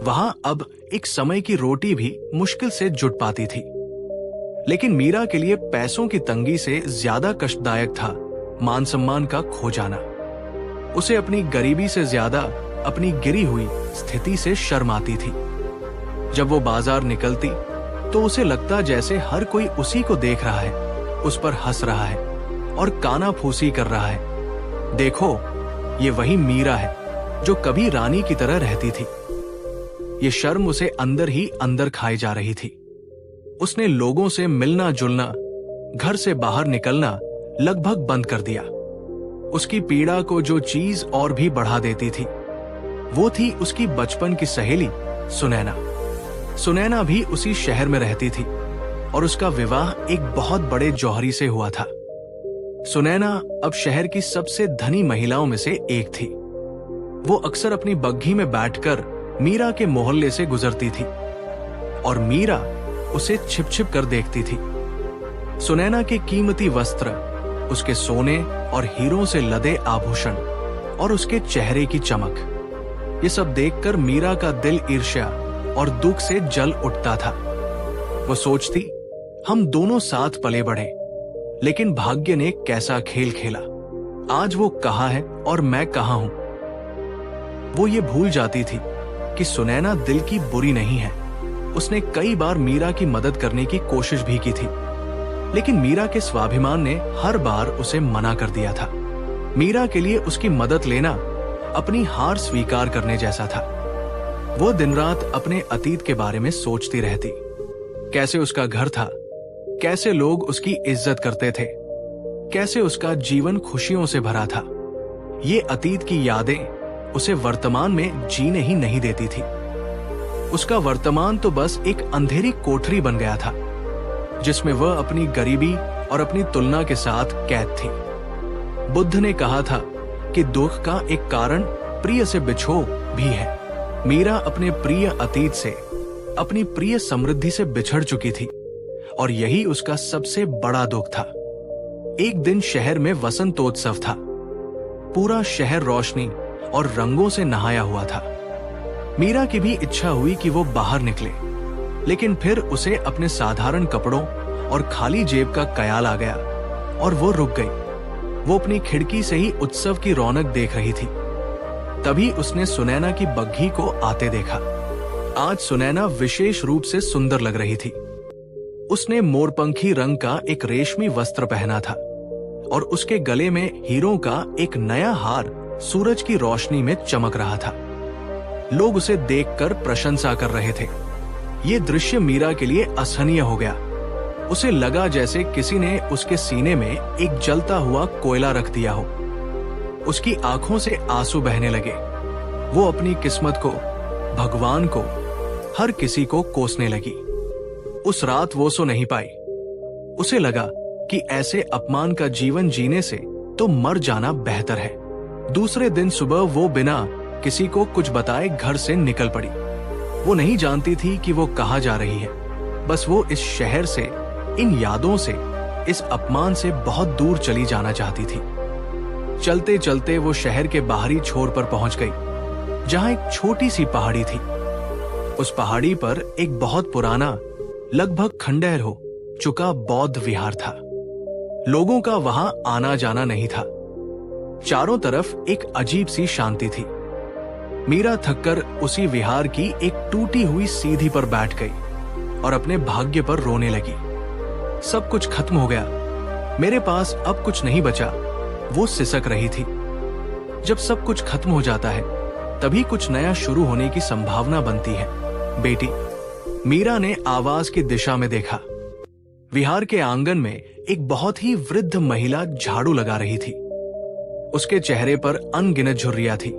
वहां अब एक समय की रोटी भी मुश्किल से जुट पाती थी। लेकिन मीरा के लिए पैसों की तंगी से ज्यादा कष्टदायक था मान सम्मान का खो जाना। उसे अपनी गरीबी से ज्यादा अपनी गिरी हुई स्थिति से शर्म आती थी। जब वो बाजार निकलती तो उसे लगता जैसे हर कोई उसी को देख रहा है, उस पर हंस रहा है और कानाफूसी कर रहा है। देखो, ये वही मीरा है जो कभी रानी की तरह रहती थी। ये शर्म उसे अंदर ही अंदर खाई जा रही थी। उसने लोगों से मिलना जुलना, घर से बाहर निकलना लगभग बंद कर दिया। उसकी पीड़ा को जो चीज और भी बढ़ा देती थी, वो थी उसकी बचपन की सहेली सुनैना। सुनैना भी उसी शहर में रहती थी और उसका विवाह एक बहुत बड़े जौहरी से हुआ था। सुनैना अब शहर की सबसे धनी महिलाओं में से एक थी। वो अक्सर अपनी बग्घी में बैठकर मीरा के मोहल्ले से गुजरती थी और मीरा उसे छिप छिप कर देखती थी। सुनैना के कीमती वस्त्र, उसके सोने और हीरों से लदे आभूषण और उसके चेहरे की चमक, ये सब देखकर मीरा का दिल ईर्ष्या और दुख से जल उठता था। वो सोचती, हम दोनों साथ पले बढ़े, लेकिन भाग्य ने कैसा खेल खेला। आज वो कहाँ है और मैं कहाँ हूं। वो ये भूल जाती थी कि सुनैना दिल की बुरी नहीं है। उसने कई बार मीरा की मदद करने की कोशिश भी की थी, लेकिन मीरा के स्वाभिमान ने हर बार उसे मना कर दिया था। मीरा के लिए उसकी मदद लेना अपनी हार स्वीकार करने जैसा था। वो दिन रात अपने अतीत के बारे में सोचती रहती। कैसे उसका घर था, कैसे लोग उसकी इज्जत करते थे, कैसे उसका जीवन खुशियों से भरा था। ये अतीत की यादें उसे वर्तमान में जीने ही नहीं देती थी। उसका वर्तमान तो बस एक अंधेरी कोठरी बन गया था, जिसमें वह अपनी गरीबी और अपनी तुलना के साथ कैद थी। बुद्ध ने कहा था कि दुख का एक कारण प्रिय से बिछो भी है। मीरा अपने प्रिय अतीत से, अपनी प्रिय समृद्धि से बिछड़ चुकी थी और यही उसका सबसे बड़ा दुख था। एक दिन शहर में वसंतोत्सव था। पूरा शहर रोशनी और रंगों से नहाया हुआ था। मीरा की भी इच्छा हुई कि वो बाहर निकले, लेकिन फिर उसे अपने साधारण कपड़ों और खाली जेब का ख्याल आ गया और वो रुक गई। वो अपनी खिड़की से ही उत्सव की रौनक देख रही थी। तभी उसने सुनैना की बग्घी को आते देखा। आज सुनैना विशेष रूप से सुंदर लग रही थी। उसने मोरपंखी रंग का एक रेशमी वस्त्र पहना था और उसके गले में हीरों का एक नया हार सूरज की रोशनी में चमक रहा था। लोग उसे देखकर प्रशंसा कर रहे थे। ये दृश्य मीरा के लिए असहनीय हो गया। उसे लगा जैसे किसी ने उसके सीने में एक जलता हुआ कोयला रख दिया हो। उसकी आंखों से आंसू बहने लगे। वो अपनी किस्मत को, भगवान को, हर किसी को कोसने लगी। उस रात वो सो नहीं पाई। उसे लगा कि ऐसे अपमान का जीवन जीने से तो मर जाना बेहतर है। दूसरे दिन सुबह वो बिना किसी को कुछ बताए घर से निकल पड़ी। वो नहीं जानती थी कि वो कहाँ जा रही है। बस वो इस शहर से, इन यादों से, इस अपमान से बहुत दूर चली जाना चाहती थी। चलते चलते वो शहर के बाहरी छोर पर पहुंच गई, जहां एक छोटी सी पहाड़ी थी। उस पहाड़ी पर एक बहुत पुराना, लगभग खंडहर हो चुका बौद्ध विहार था। लोगों का वहां आना जाना नहीं था। चारों तरफ एक अजीब सी शांति थी। मीरा थककर उसी विहार की एक टूटी हुई सीढ़ी पर बैठ गई और अपने भाग्य पर रोने लगी। सब कुछ खत्म हो गया, मेरे पास अब कुछ नहीं बचा, वो सिसक रही थी। जब सब कुछ खत्म हो जाता है तभी कुछ नया शुरू होने की संभावना बनती है। बेटी, मीरा ने आवाज की दिशा में देखा। विहार के आंगन में एक बहुत ही वृद्ध महिला झाड़ू लगा रही थी। उसके चेहरे पर अनगिनत झुर्रियां थी,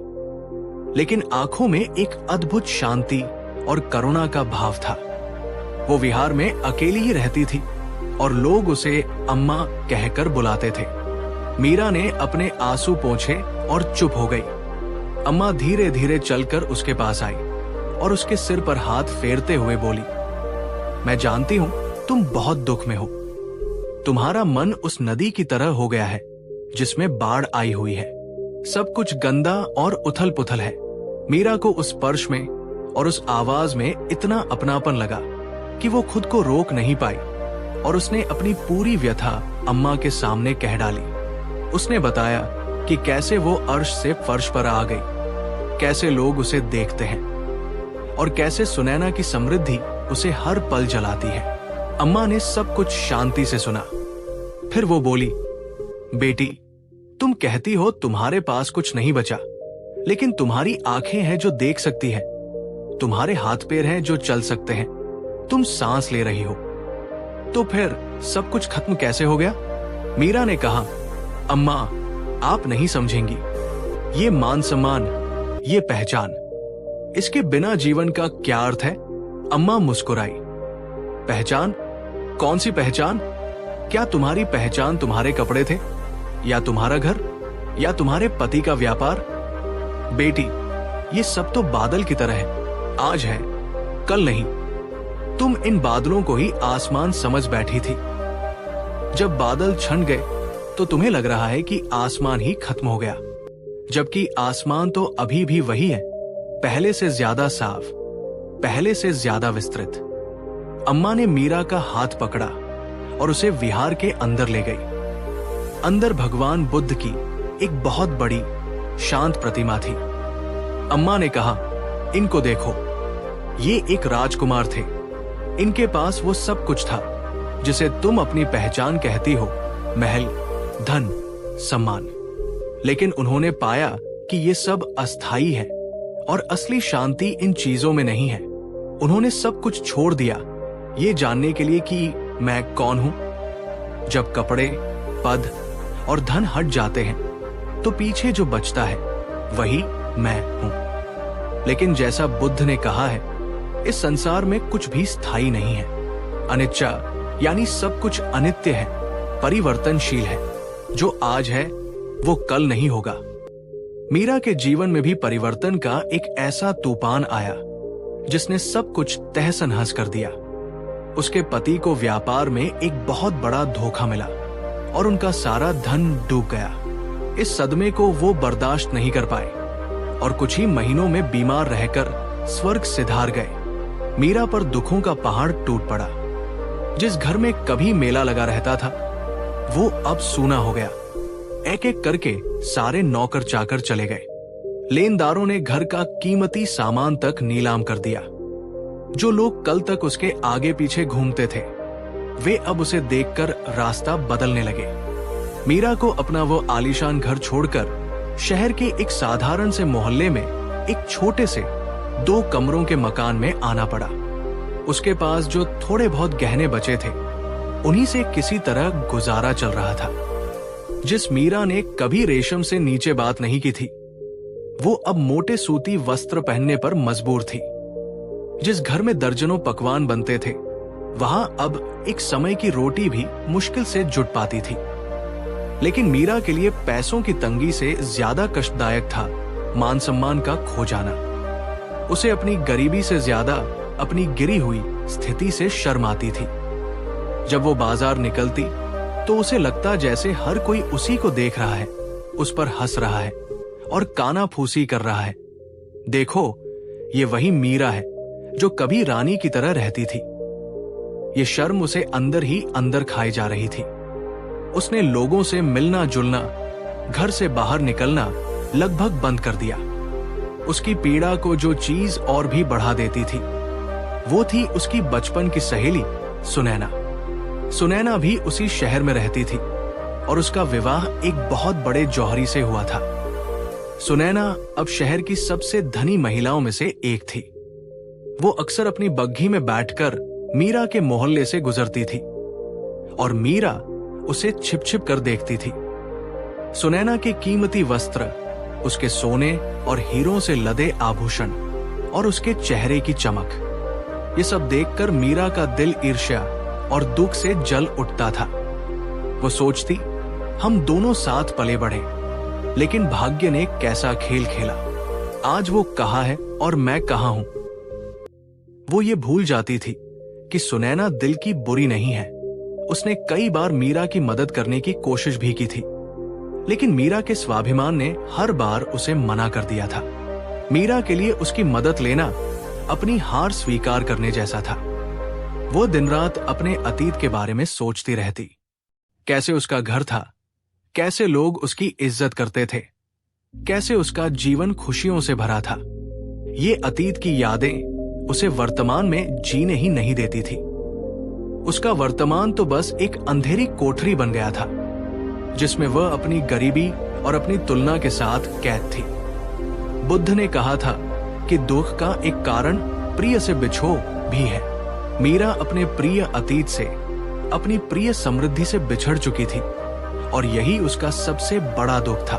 लेकिन आंखों में एक अद्भुत शांति और करुणा का भाव था। वो विहार में अकेली ही रहती थी और लोग उसे अम्मा कहकर बुलाते थे। मीरा ने अपने आंसू पोंछे और चुप हो गई। अम्मा धीरे धीरे चलकर उसके पास आई और उसके सिर पर हाथ फेरते हुए बोली, मैं जानती हूं तुम बहुत दुख में हो। तुम्हारा मन उस नदी की तरह हो गया है जिसमें बाढ़ आई हुई है। सब कुछ गंदा और उथल पुथल है। मीरा को उस स्पर्श में और उस आवाज में इतना अपनापन लगा कि वो खुद को रोक नहीं पाई और उसने अपनी पूरी व्यथा अम्मा के सामने कह डाली। उसने बताया कि कैसे वो अर्श से फर्श पर आ गई, कैसे लोग उसे देखते हैं और कैसे सुनैना की समृद्धि उसे हर पल जलाती है। अम्मा ने सब कुछ शांति से सुना। फिर वो बोली, बेटी, तुम कहती हो तुम्हारे पास कुछ नहीं बचा, लेकिन तुम्हारी आंखें हैं जो देख सकती है, तुम्हारे हाथ पैर हैं जो चल सकते हैं, तुम सांस ले रही हो, तो फिर सब कुछ खत्म कैसे हो गया? मीरा ने कहा, अम्मा, आप नहीं समझेंगी। ये मान सम्मान, ये पहचान, इसके बिना जीवन का क्या अर्थ है? अम्मा मुस्कुराई। पहचान? कौन सी पहचान? क्या तुम्हारी पहचान तुम्हारे कपड़े थे, या तुम्हारा घर, या तुम्हारे पति का व्यापार? बेटी, ये सब तो बादल की तरह है, आज है, कल नहीं। तुम इन बादलों को ही आसमान समझ बैठी थी। जब बादल छन गए तो तुम्हें लग रहा है कि आसमान ही खत्म हो गया, जबकि आसमान तो अभी भी वही है, पहले से ज्यादा साफ, पहले से ज्यादा विस्तृत। अम्मा ने मीरा का हाथ पकड़ा और उसे विहार के अंदर ले गई। अंदर भगवान बुद्ध की एक बहुत बड़ी शांत प्रतिमा थी। अम्मा ने कहा, इनको देखो, ये एक राजकुमार थे। इनके पास वो सब कुछ था जिसे तुम अपनी पहचान कहती हो, महल, धन, सम्मान। लेकिन उन्होंने पाया कि ये सब अस्थाई है और असली शांति इन चीजों में नहीं है। उन्होंने सब कुछ छोड़ दिया ये जानने के लिए कि मैं कौन हूं। जब कपड़े, पद और धन हट जाते हैं तो पीछे जो बचता है वही मैं हूं। लेकिन जैसा बुद्ध ने कहा है, इस संसार में कुछ भी स्थायी नहीं है। अनिच्चा यानी सब कुछ अनित्य है, परिवर्तनशील है। जो आज है वो कल नहीं होगा। मीरा के जीवन में भी परिवर्तन का एक ऐसा तूफान आया जिसने सब कुछ तहस नहस कर दिया। उसके पति को व्यापार में एक बहुत बड़ा धोखा मिला और उनका सारा धन डूब गया। इस सदमे को वो बर्दाश्त नहीं कर पाए और कुछ ही महीनों में बीमार रहकर स्वर्ग सिधार गए। मीरा पर दुखों का पहाड़ टूट पड़ा। जिस घर में कभी मेला लगा रहता था वो अब सूना हो गया। एक एक करके सारे नौकर चाकर चले गए। लेनदारों ने घर का कीमती सामान तक नीलाम कर दिया। जो लोग कल तक उसके आगे पीछे घूमते थे वे अब उसे देखकर रास्ता बदलने लगे। मीरा को अपना वो आलीशान घर छोड़कर शहर के एक साधारण से मोहल्ले में एक छोटे से 2 कमरों के मकान में आना पड़ा। उसके पास जो थोड़े बहुत गहने बचे थे उन्हीं से किसी तरह गुजारा चल रहा था। जिस मीरा ने कभी रेशम से नीचे बात नहीं की थी वो अब मोटे सूती वस्त्र पहनने पर मजबूर थी। जिस घर में दर्जनों पकवान बनते थे वहां अब एक समय की रोटी भी मुश्किल से जुट पाती थी। लेकिन मीरा के लिए पैसों की तंगी से ज्यादा कष्टदायक था मान सम्मान का खो जाना। उसे अपनी गरीबी से ज्यादा अपनी गिरी हुई स्थिति से शर्म आती थी। जब वो बाजार निकलती तो उसे लगता जैसे हर कोई उसी को देख रहा है, उस पर हंस रहा है और काना फूसी कर रहा है। देखो, ये वही मीरा है जो कभी रानी की तरह रहती थी। ये शर्म उसे अंदर ही अंदर खाई जा रही थी। उसने लोगों से मिलना जुलना, घर से बाहर निकलना लगभग बंद कर दिया। उसकी पीड़ा को जो चीज और भी बढ़ा देती थी वो थी उसकी बचपन की सहेली सुनैना। सुनैना भी उसी शहर में रहती थी और उसका विवाह एक बहुत बड़े जौहरी से हुआ था। सुनैना अब शहर की सबसे धनी महिलाओं में से एक थी। वो अक्सर अपनी बग्घी में बैठकर मीरा के मोहल्ले से गुजरती थी और मीरा उसे छिप छिप कर देखती थी। सुनैना के कीमती वस्त्र, उसके सोने और हीरों से लदे आभूषण और उसके चेहरे की चमक, ये सब देखकर मीरा का दिल ईर्ष्या और दुख से जल उठता था। वो सोचती, हम दोनों साथ पले बढ़े, लेकिन भाग्य ने कैसा खेल खेला। आज वो कहाँ है और मैं कहाँ हूं। वो ये भूल जाती थी कि सुनैना दिल की बुरी नहीं है। उसने कई बार मीरा की मदद करने की कोशिश भी की थी, लेकिन मीरा के स्वाभिमान ने हर बार उसे मना कर दिया था। मीरा के लिए उसकी मदद लेना अपनी हार स्वीकार करने जैसा था। वो दिन रात अपने अतीत के बारे में सोचती रहती। कैसे उसका घर था, कैसे लोग उसकी इज्जत करते थे, कैसे उसका जीवन खुशियों से भरा था। ये अतीत की यादें उसे वर्तमान में जीने ही नहीं देती थी। उसका वर्तमान तो बस एक अंधेरी कोठरी बन गया था जिसमें वह अपनी गरीबी और अपनी तुलना के साथ कैद थी। बुद्ध ने कहा था कि दुख का एक कारण प्रिय से बिछोह भी है। मीरा अपने प्रिय अतीत से, अपनी प्रिय समृद्धि से बिछड़ चुकी थी और यही उसका सबसे बड़ा दुख था।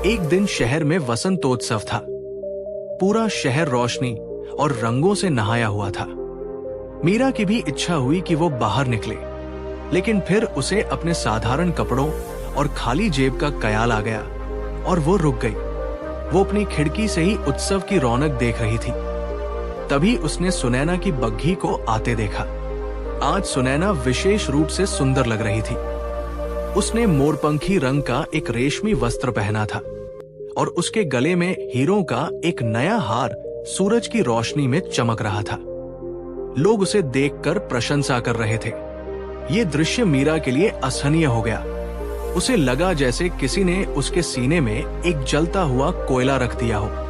एक दिन शहर में वसंतोत्सव था। पूरा शहर रोशनी और रंगों से नहाया हुआ था। मीरा की भी इच्छा हुई कि वो बाहर निकले, लेकिन फिर उसे अपने साधारण कपड़ों और खाली जेब का ख्याल आ गया और वो रुक गई। वो अपनी खिड़की से ही उत्सव की रौनक देख रही थी। तभी उसने सुनैना की बग्घी को आते देखा। आज सुनैना विशेष रूप से सुंदर लग रही थी। उसने मोरपंखी रंग का एक रेशमी वस्त्र पहना था और उसके गले में हीरों का एक नया हार सूरज की रोशनी में चमक रहा था। लोग उसे देखकर प्रशंसा कर रहे थे। ये दृश्य मीरा के लिए असहनीय हो गया। उसे लगा जैसे किसी ने उसके सीने में एक जलता हुआ कोयला रख दिया हो।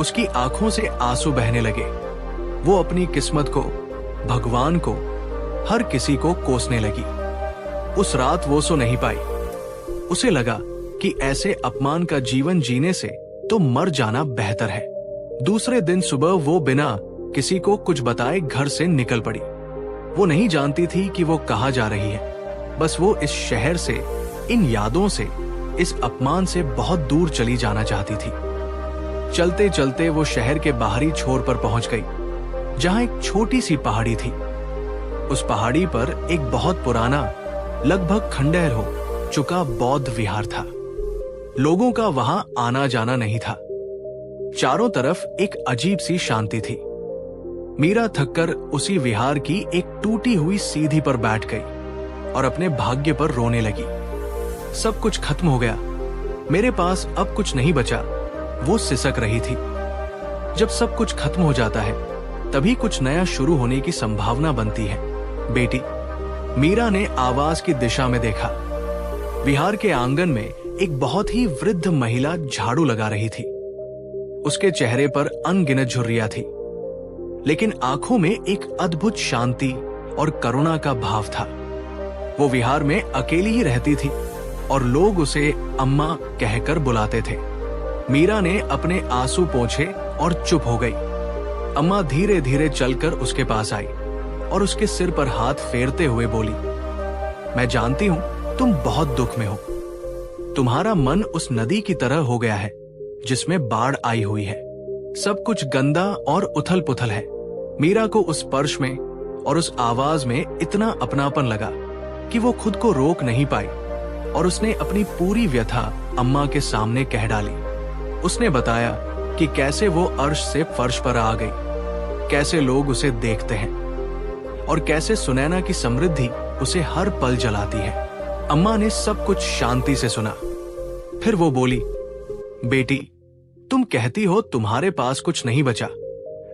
उसकी आंखों से आंसू बहने लगे। वो अपनी किस्मत को, भगवान को, हर किसी को कोसने लगी। उस रात वो सो नहीं पाई। उसे लगा कि ऐसे अपमान का जीवन जीने से तो मर जाना बेहतर है। दूसरे दिन सुबह वो बिना किसी को कुछ बताए घर से निकल पड़ी। वो नहीं जानती थी कि वो कहाँ जा रही है। बस वो इस शहर से, इन यादों से, इस अपमान से बहुत दूर चली जाना चाहती थी। चलते चलते वो शहर के बाहरी छोर पर पहुंच गई, जहां एक छोटी सी पहाड़ी थी। उस पहाड़ी पर एक बहुत पुराना, लगभग खंडहर हो चुका बौद्ध विहार था। लोगों का वहां आना जाना नहीं था। चारों तरफ एक अजीब सी शांति थी। मीरा थककर उसी विहार की एक टूटी हुई सीढ़ी पर बैठ गई और अपने भाग्य पर रोने लगी। सब कुछ खत्म हो गया। मेरे पास अब कुछ नहीं बचा, वो सिसक रही थी। जब सब कुछ खत्म हो जाता है तभी कुछ नया शुरू होने की संभावना बनती है। बेटी, मीरा ने आवाज की दिशा में देखा। विहार के आंगन में एक बहुत ही वृद्ध महिला झाड़ू लगा रही थी। उसके चेहरे पर अनगिनत झुर्रियां थी, लेकिन आंखों में एक अद्भुत शांति और करुणा का भाव था। वो विहार में अकेली ही रहती थी और लोग उसे अम्मा कहकर बुलाते थे। मीरा ने अपने आंसू पोंछे और चुप हो गई। अम्मा धीरे धीरे चलकर उसके पास आई और उसके सिर पर हाथ फेरते हुए बोली, मैं जानती हूं तुम बहुत दुख में हो। तुम्हारा मन उस नदी की तरह हो गया है जिसमें बाढ़ आई हुई है। सब कुछ गंदा और उथल पुथल है। मीरा को उस स्पर्श में और उस आवाज में इतना अपनापन लगा कि वो खुद को रोक नहीं पाई और उसने अपनी पूरी व्यथा अम्मा के सामने कह डाली। उसने बताया कि कैसे वो अर्श से फर्श पर आ गई, कैसे लोग उसे देखते हैं और कैसे सुनैना की समृद्धि उसे हर पल जलाती है। अम्मा ने सब कुछ शांति से सुना। फिर वो बोली, बेटी, तुम कहती हो तुम्हारे पास कुछ नहीं बचा,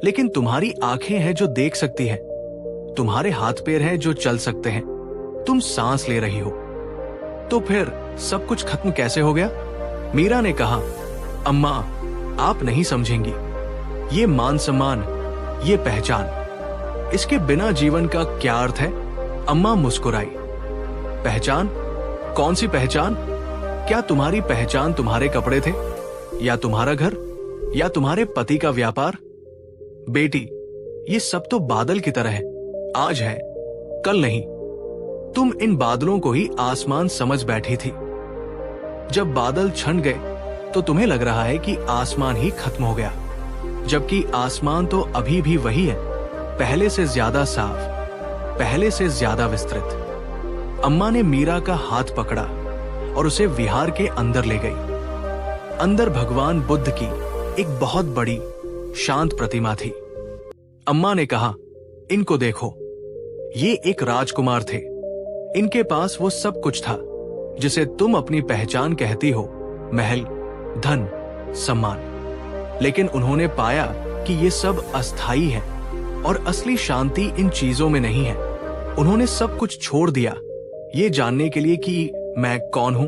लेकिन तुम्हारी आंखें हैं जो देख सकती हैं, तुम्हारे हाथ पैर हैं जो चल सकते हैं, तुम सांस ले रही हो, तो फिर सब कुछ खत्म कैसे हो गया? मीरा ने कहा, अम्मा, आप नहीं समझेंगी। ये मान सम्मान, ये पहचान, इसके बिना जीवन का क्या अर्थ है? अम्मा मुस्कुराई। पहचान? कौन सी पहचान? क्या तुम्हारी पहचान तुम्हारे कपड़े थे, या तुम्हारा घर, या तुम्हारे पति का व्यापार? बेटी, ये सब तो बादल की तरह है, आज है कल नहीं। तुम इन बादलों को ही आसमान समझ बैठी थी। जब बादल छंट गए तो तुम्हें लग रहा है कि आसमान ही खत्म हो गया, जबकि आसमान तो अभी भी वही है, पहले से ज्यादा साफ, पहले से ज्यादा विस्तृत। अम्मा ने मीरा का हाथ पकड़ा और उसे विहार के अंदर ले गई। अंदर भगवान बुद्ध की एक बहुत बड़ी शांत प्रतिमा थी। अम्मा ने कहा, इनको देखो, ये एक राजकुमार थे। इनके पास वो सब कुछ था जिसे तुम अपनी पहचान कहती हो, महल, धन, सम्मान। लेकिन उन्होंने पाया कि ये सब अस्थाई है और असली शांति इन चीजों में नहीं है। उन्होंने सब कुछ छोड़ दिया ये जानने के लिए कि मैं कौन हूं।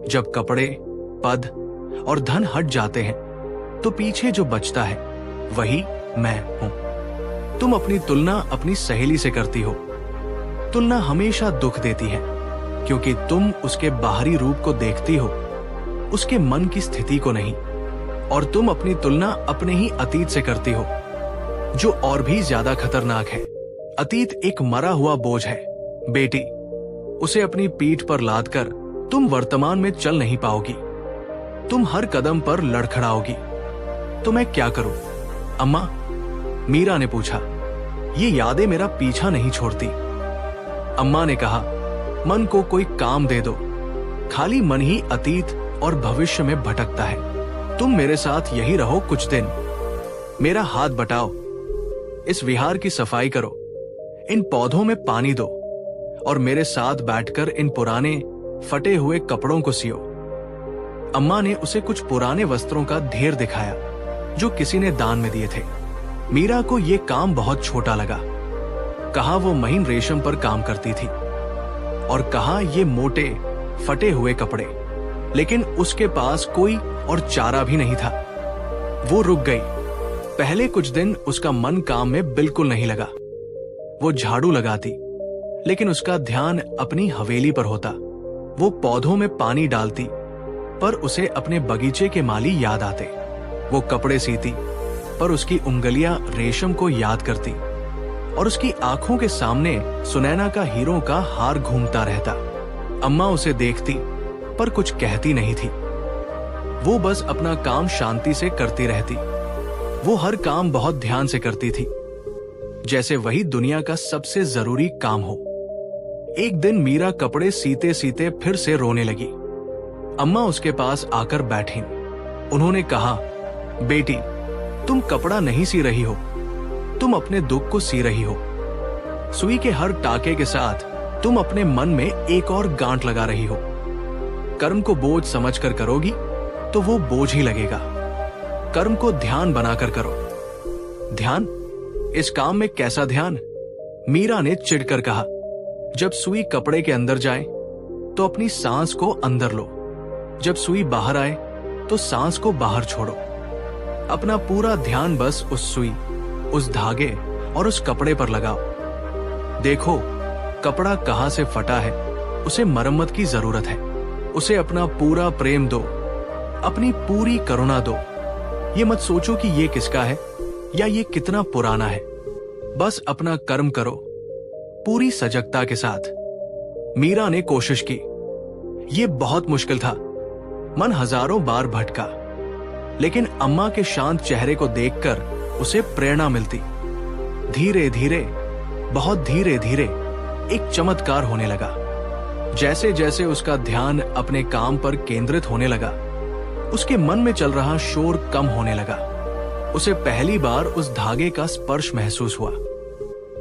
जब कपड़े, पद और धन हट जाते हैं तो पीछे जो बचता है वही मैं हूं। तुम अपनी तुलना अपनी सहेली से करती हो। तुलना हमेशा दुख देती है, क्योंकि तुम उसके बाहरी रूप को देखती हो, उसके मन की स्थिति को नहीं। और तुम अपनी तुलना अपने ही अतीत से करती हो, जो और भी ज्यादा खतरनाक है। अतीत एक मरा हुआ बोझ है बेटी, उसे अपनी पीठ पर लादकर तुम वर्तमान में चल नहीं पाओगी। तुम हर कदम पर लड़खड़ाओगी। तो मैं क्या करूं? अम्मा, मीरा ने पूछा। ये यादें मेरा पीछा नहीं छोड़ती। अम्मा ने कहा, मन को कोई काम दे दो, खाली मन ही अतीत और भविष्य में भटकता है। तुम मेरे साथ यही रहो कुछ दिन, मेरा हाथ बटाओ, इस विहार की सफाई करो, इन पौधों में पानी दो और मेरे साथ बैठकर इन पुराने फटे हुए कपड़ों को सियो। अम्मा ने उसे कुछ पुराने वस्त्रों का ढेर दिखाया जो किसी ने दान में दिए थे। मीरा को यह काम बहुत छोटा लगा। कहा वो महीन रेशम पर काम करती थी और कहा ये मोटे फटे हुए कपड़े, लेकिन उसके पास कोई और चारा भी नहीं था। वो रुक गई। पहले कुछ दिन उसका मन काम में बिल्कुल नहीं लगा। वो झाड़ू लगाती, लेकिन उसका ध्यान अपनी हवेली पर होता। वो पौधों में पानी डालती, पर उसे अपने बगीचे के माली याद आते। वो कपड़े सीती, पर उसकी उंगलियां रेशम को याद करती और उसकी आंखों के सामने सुनैना का हीरों का हार घूमता रहता। अम्मा उसे देखती, पर कुछ कहती नहीं थी। वो बस अपना काम शांति से करती रहती। वो हर काम बहुत ध्यान से करती थी, जैसे वही दुनिया का सबसे जरूरी काम हो। एक दिन मीरा कपड़े सीते सीते फिर से रोने लगी। अम्मा उसके पास आकर बैठी। उन्होंने कहा, बेटी, तुम कपड़ा नहीं सी रही हो, तुम अपने दुख को सी रही हो। सुई के हर टाके के साथ तुम अपने मन में एक और गांठ लगा रही हो। कर्म को बोझ समझकर करोगी तो वो बोझ ही लगेगा। कर्म को ध्यान बनाकर करो। ध्यान? इस काम में कैसा ध्यान? मीरा ने चिढ़कर कहा। जब सुई कपड़े के अंदर जाए तो अपनी सांस को अंदर लो, जब सुई बाहर आए तो सांस को बाहर छोड़ो। अपना पूरा ध्यान बस उस सुई, उस धागे और उस कपड़े पर लगाओ। देखो कपड़ा कहां से फटा है, उसे मरम्मत की जरूरत है। उसे अपना पूरा प्रेम दो, अपनी पूरी करुणा दो। ये मत सोचो कि ये किसका है या ये कितना पुराना है। बस अपना कर्म करो पूरी सजगता के साथ। मीरा ने कोशिश की। ये बहुत मुश्किल था। मन हजारों बार भटका, लेकिन अम्मा के शांत चेहरे को देखकर उसे प्रेरणा मिलती। धीरे धीरे, बहुत धीरे धीरे एक चमत्कार होने लगा। जैसे जैसे उसका ध्यान अपने काम पर केंद्रित होने लगा, उसके मन में चल रहा शोर कम होने लगा। उसे पहली बार उस धागे का स्पर्श महसूस हुआ,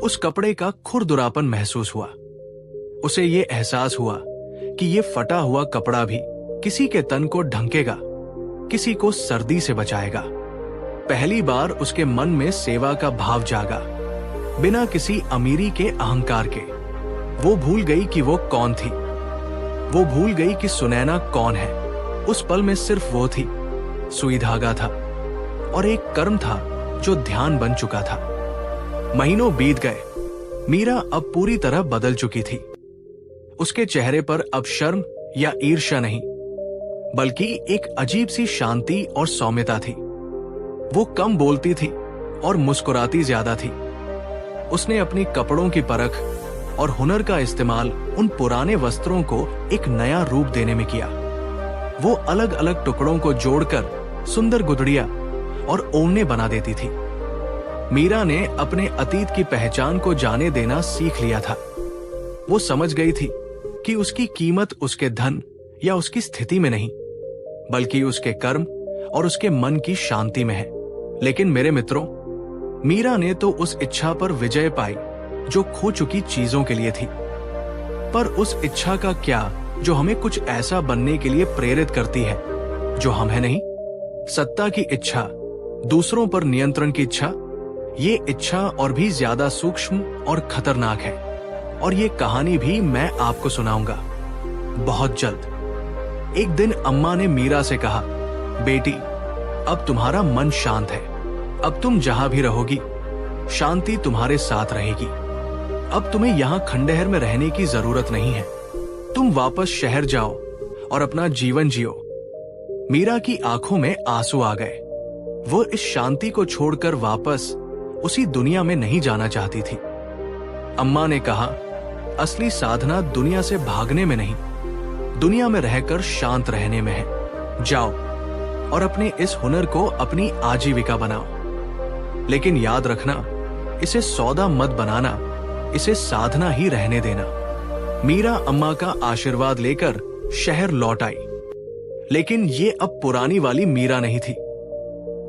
उस कपड़े का खुरदुरापन महसूस हुआ। उसे ये एहसास हुआ कि ये फटा हुआ कपड़ा भी किसी के तन को ढंकेगा, किसी को सर्दी से बचाएगा। पहली बार उसके मन में सेवा का भाव जागा, बिना किसी अमीरी के अहंकार के। वो भूल गई कि वो कौन थी। वो भूल गई कि सुनैना कौन है। उस पल में सिर्फ वो थी, सुई धागा था और एक कर्म था जो ध्यान बन चुका था। महीनों बीत गए। मीरा अब पूरी तरह बदल चुकी थी। उसके चेहरे पर अब शर्म या ईर्ष्या नहीं, बल्कि एक अजीब सी शांति और सौम्यता थी। वो कम बोलती थी और मुस्कुराती ज्यादा थी। उसने अपनी कपड़ों की परख और हुनर का इस्तेमाल उन पुराने वस्त्रों को एक नया रूप देने में किया। वो अलग अलग टुकड़ों को जोड़कर सुंदर गुदड़िया और ओढ़ने बना देती थी। मीरा ने अपने अतीत की पहचान को जाने देना सीख लिया था। वो समझ गई थी कि उसकी कीमत उसके धन या उसकी स्थिति में नहीं, बल्कि उसके कर्म और उसके मन की शांति में है। लेकिन मेरे मित्रों, मीरा ने तो उस इच्छा पर विजय पाई जो खो चुकी चीजों के लिए थी। पर उस इच्छा का क्या जो हमें कुछ ऐसा बनने के लिए प्रेरित करती है जो हम है नहीं? सत्ता की इच्छा, दूसरों पर नियंत्रण की इच्छा, ये इच्छा और भी ज्यादा सूक्ष्म और खतरनाक है। और ये कहानी भी मैं आपको सुनाऊंगा बहुत जल्द। एक दिन अम्मा ने मीरा से कहा, बेटी, अब तुम्हारा मन शांत है। अब तुम जहां भी रहोगी, शांति तुम्हारे साथ रहेगी। अब तुम्हें यहां खंडहर में रहने की जरूरत नहीं है। तुम वापस शहर जाओ और अपना जीवन जियो। मीरा की आंखों में आंसू आ गए। वो इस शांति को छोड़कर वापस उसी दुनिया में नहीं जाना चाहती थी। अम्मा ने कहा, असली साधना दुनिया से भागने में नहीं, दुनिया में रहकर शांत रहने में है। जाओ और अपने इस हुनर को अपनी आजीविका बनाओ। लेकिन याद रखना, इसे सौदा मत बनाना, इसे साधना ही रहने देना। मीरा अम्मा का आशीर्वाद लेकर शहर लौट आई। लेकिन ये अब पुरानी वाली मीरा नहीं थी।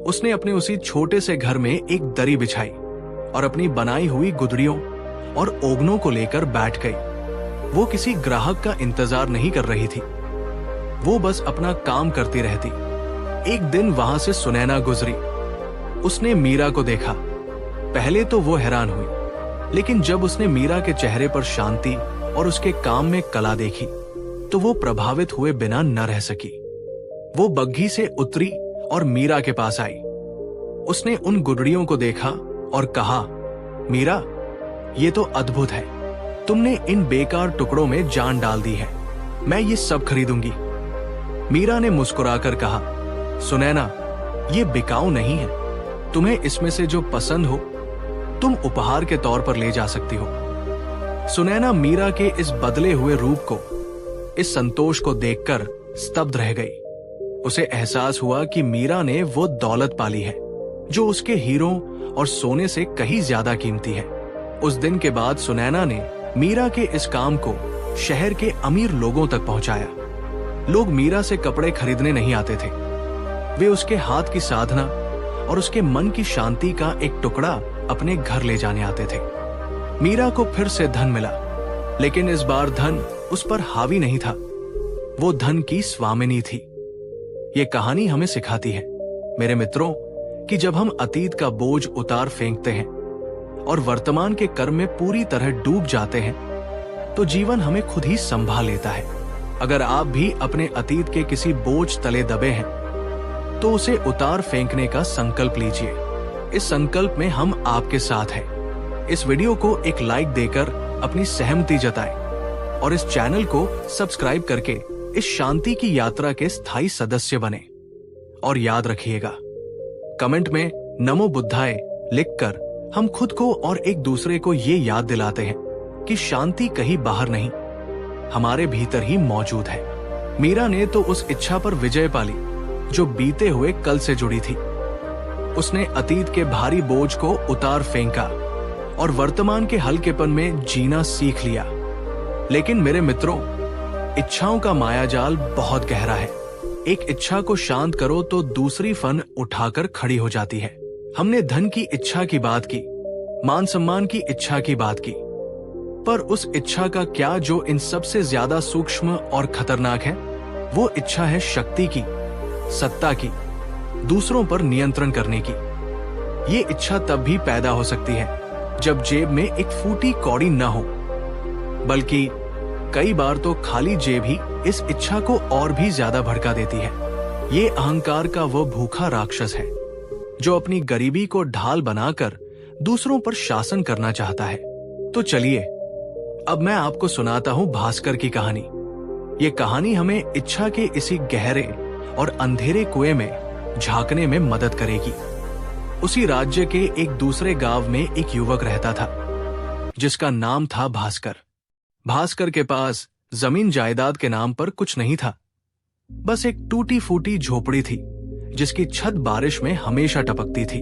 उसने अपने उसी छोटे से घर में एक दरी बिछाई और अपनी बनाई हुई गुदड़ियों और ओगनों को लेकर बैठ गई। वो किसी ग्राहक का इंतजार नहीं कर रही थी। वो बस अपना काम करती रहती। एक दिन वहां से सुनैना गुजरी। उसने मीरा को देखा। पहले तो वो हैरान हुई, लेकिन जब उसने मीरा के चेहरे पर शांति और उसके काम में कला देखी तो वो प्रभावित हुए बिना न रह सकी। वो बग्घी से उतरी और मीरा के पास आई। उसने उन गुदड़ियों को देखा और कहा, मीरा, ये तो अद्भुत है। तुमने इन बेकार टुकड़ों में जान डाल दी है। मैं ये सब खरीदूंगी। मीरा ने मुस्कुराकर कहा, सुनैना, ये बिकाऊ नहीं है। तुम्हें इसमें से जो पसंद हो तुम उपहार के तौर पर ले जा सकती हो। सुनैना मीरा के इस बदले हुए रूप को, इस संतोष को देखकर स्तब्ध रह गई। उसे एहसास हुआ कि मीरा ने वो दौलत पाली है जो उसके हीरों और सोने से कहीं ज्यादा कीमती है। उस दिन के बाद सुनैना ने मीरा के इस काम को शहर के अमीर लोगों तक पहुंचाया। लोग मीरा से कपड़े खरीदने नहीं आते थे। वे उसके हाथ की साधना और उसके मन की शांति का एक टुकड़ा अपने घर ले जाने आते थे। मीरा को फिर से धन मिला, लेकिन इस बार धन उस पर हावी नहीं था। वो धन की स्वामिनी थी। ये कहानी हमें सिखाती है मेरे मित्रों कि जब हम अतीत का बोझ उतार फेंकते हैं और वर्तमान के कर्म में पूरी तरह डूब जाते हैं तो जीवन हमें खुद ही संभाल लेता है। अगर आप भी अपने अतीत के किसी बोझ तले दबे हैं तो उसे उतार फेंकने का संकल्प लीजिए। इस संकल्प में हम आपके साथ हैं। इस वीडियो को एक लाइक देकर अपनी सहमति जताएं और इस चैनल को सब्सक्राइब करके इस शांति की यात्रा के स्थायी सदस्य बने। और याद रखिएगा, कमेंट में नमो बुद्धाय लिखकर हम खुद को और एक दूसरे को ये याद दिलाते हैं कि शांति कहीं बाहर नहीं, हमारे भीतर ही मौजूद है। मीरा ने तो उस इच्छा पर विजय पाली जो बीते हुए कल से जुड़ी थी। उसने अतीत के भारी बोझ को उतार फेंका और वर्तमान के हल्केपन में जीना सीख लिया। लेकिन मेरे मित्रों, इच्छाओं का मायाजाल बहुत गहरा है। एक इच्छा को शांत करो तो दूसरी फन उठाकर खड़ी हो जाती है। हमने धन की इच्छा की बात की, मान सम्मान की इच्छा की बात की, पर उस इच्छा का क्या जो इन सबसे ज्यादा सूक्ष्म और खतरनाक है? वो इच्छा है शक्ति की, सत्ता की, दूसरों पर नियंत्रण करने की। ये इच्छा तब भी पैदा हो सकती है जब जेब में एक फूटी कौड़ी न हो, बल्कि कई बार तो खाली जेब ही इस इच्छा को और भी ज्यादा भड़का देती है। ये अहंकार का वो भूखा राक्षस है जो अपनी गरीबी को ढाल बनाकर दूसरों पर शासन करना चाहता है। तो चलिए अब मैं आपको सुनाता हूं भास्कर की कहानी। ये कहानी हमें इच्छा के इसी गहरे और अंधेरे कुएं में झांकने में मदद करेगी। उसी राज्य के एक दूसरे गांव में एक युवक रहता था जिसका नाम था भास्कर। भास्कर के पास जमीन जायदाद के नाम पर कुछ नहीं था, बस एक टूटी फूटी झोपड़ी थी जिसकी छत बारिश में हमेशा टपकती थी।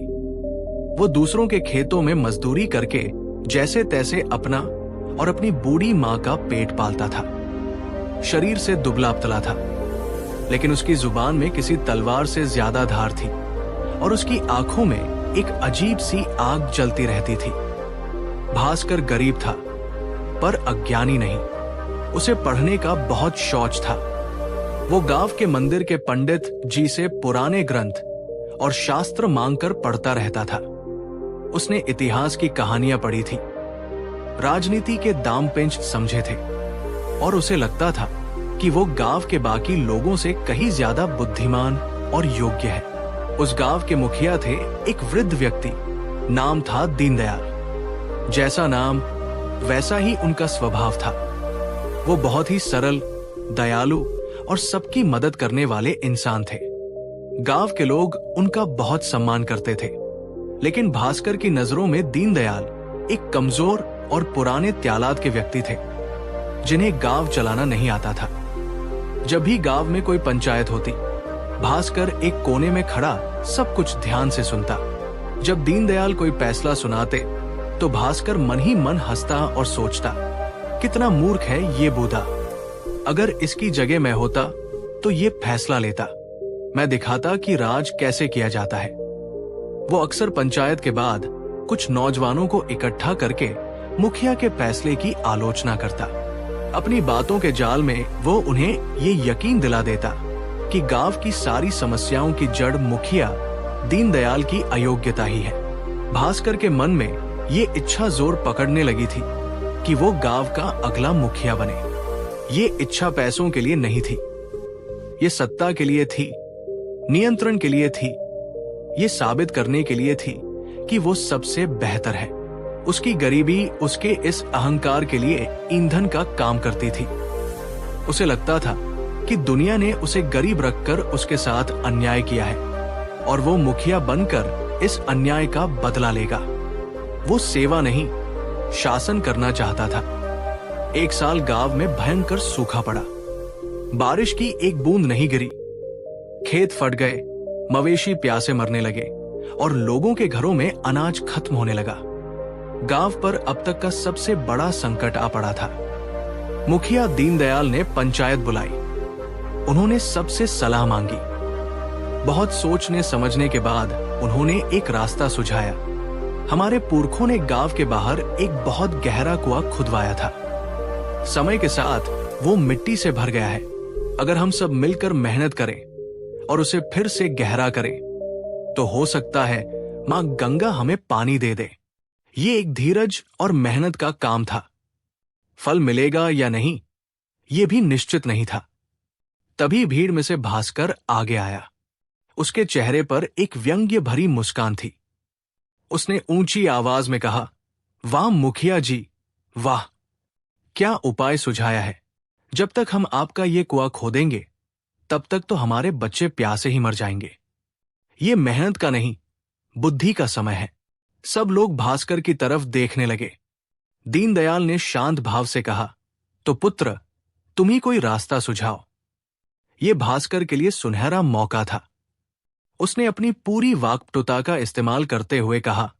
वो दूसरों के खेतों में मजदूरी करके जैसे तैसे अपना और अपनी बूढ़ी मां का पेट पालता था। शरीर से दुबला पतला था, लेकिन उसकी जुबान में किसी तलवार से ज्यादा धार थी और उसकी आंखों में एक अजीब सी आग जलती रहती थी। भास्कर गरीब था पर अज्ञानी नहीं। उसे पढ़ने का बहुत शौक था। वो गांव के मंदिर के पंडित जी से पुराने ग्रंथ और शास्त्र मांगकर पढ़ता रहता था। उसने इतिहास की कहानियां पढ़ी थी, राजनीति के दाम पेंच समझे थे और उसे लगता था कि वो गांव के बाकी लोगों से कहीं ज्यादा बुद्धिमान और योग्य है। उस गांव के मुखिया थे एक वृद्ध व्यक्ति, नाम था दीनदयाल। जैसा नाम वैसा ही उनका स्वभाव था। वो बहुत ही सरल, दयालु और सबकी मदद करने वाले इंसान थे। गांव के लोग उनका बहुत सम्मान करते थे, लेकिन भास्कर की नजरों में दीनदयाल एक कमजोर और पुराने त्यालाद के व्यक्ति थे जिन्हें गांव चलाना नहीं आता था। जब भी गांव में कोई पंचायत होती, भास्कर एक कोने में खड़ा सब कुछ ध्यान से सुनता। जब दीनदयाल कोई फैसला सुनाते तो भास्कर मन ही मन हंसता और सोचता, कितना मूर्ख है ये बूढ़ा। अगर इसकी जगह मैं होता तो ये फैसला लेता। मैं दिखाता कि राज कैसे किया जाता है। वो अक्सर पंचायत के बाद कुछ नौजवानों को इकट्ठा करके मुखिया के फैसले की आलोचना करता। अपनी बातों के जाल में वो उन्हें ये यकीन दिला देता कि गांव की सारी समस्याओं की जड़ मुखिया दीनदयाल की अयोग्यता ही है। भास्कर के मन में ये इच्छा जोर पकड़ने लगी थी कि वो गांव का अगला मुखिया बने। ये इच्छा पैसों के लिए नहीं थी, ये सत्ता के लिए थी, नियंत्रण के लिए थी, ये साबित करने के लिए थी कि वो सबसे बेहतर है। उसकी गरीबी उसके इस अहंकार के लिए ईंधन का काम करती थी। उसे लगता था कि दुनिया ने उसे गरीब रखकर उसके साथ अन्याय किया है और वो मुखिया बनकर इस अन्याय का बदला लेगा। वो सेवा नहीं, शासन करना चाहता था। एक साल गांव में भयंकर सूखा पड़ा। बारिश की एक बूंद नहीं गिरी। खेत फट गए, मवेशी प्यासे मरने लगे और लोगों के घरों में अनाज खत्म होने लगा। गांव पर अब तक का सबसे बड़ा संकट आ पड़ा था। मुखिया दीनदयाल ने पंचायत बुलाई। उन्होंने सबसे सलाह मांगी। बहुत सोचने समझने के बाद उन्होंने एक रास्ता सुझाया। हमारे पुरखों ने गांव के बाहर एक बहुत गहरा कुआं खुदवाया था। समय के साथ वो मिट्टी से भर गया है, अगर हम सब मिलकर मेहनत करें और उसे फिर से गहरा करें, तो हो सकता है मां गंगा हमें पानी दे दे। ये एक धीरज और मेहनत का काम था। फल मिलेगा या नहीं, ये भी निश्चित नहीं था। तभी भीड़ में से भास्कर आगे आया। उसके चेहरे पर एक व्यंग्य भरी मुस्कान थी। उसने ऊंची आवाज में कहा, वाह मुखिया जी, वाह! क्या उपाय सुझाया है। जब तक हम आपका ये कुआं खोदेंगे, तब तक तो हमारे बच्चे प्यासे ही मर जाएंगे। ये मेहनत का नहीं, बुद्धि का समय है। सब लोग भास्कर की तरफ देखने लगे। दीनदयाल ने शांत भाव से कहा, तो पुत्र, तुम ही कोई रास्ता सुझाओ। ये भास्कर के लिए सुनहरा मौका था। उसने अपनी पूरी वाक्पटुता का इस्तेमाल करते हुए कहा,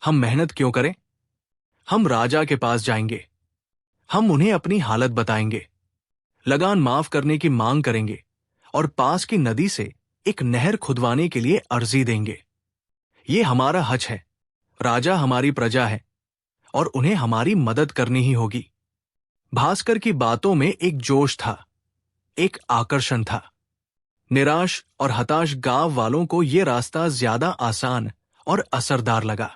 हम मेहनत क्यों करें? हम राजा के पास जाएंगे। हम उन्हें अपनी हालत बताएंगे, लगान माफ करने की मांग करेंगे और पास की नदी से एक नहर खुदवाने के लिए अर्जी देंगे। ये हमारा हक है। राजा हमारी प्रजा है और उन्हें हमारी मदद करनी ही होगी। भास्कर की बातों में एक जोश था, एक आकर्षण था। निराश और हताश गांव वालों को यह रास्ता ज्यादा आसान और असरदार लगा।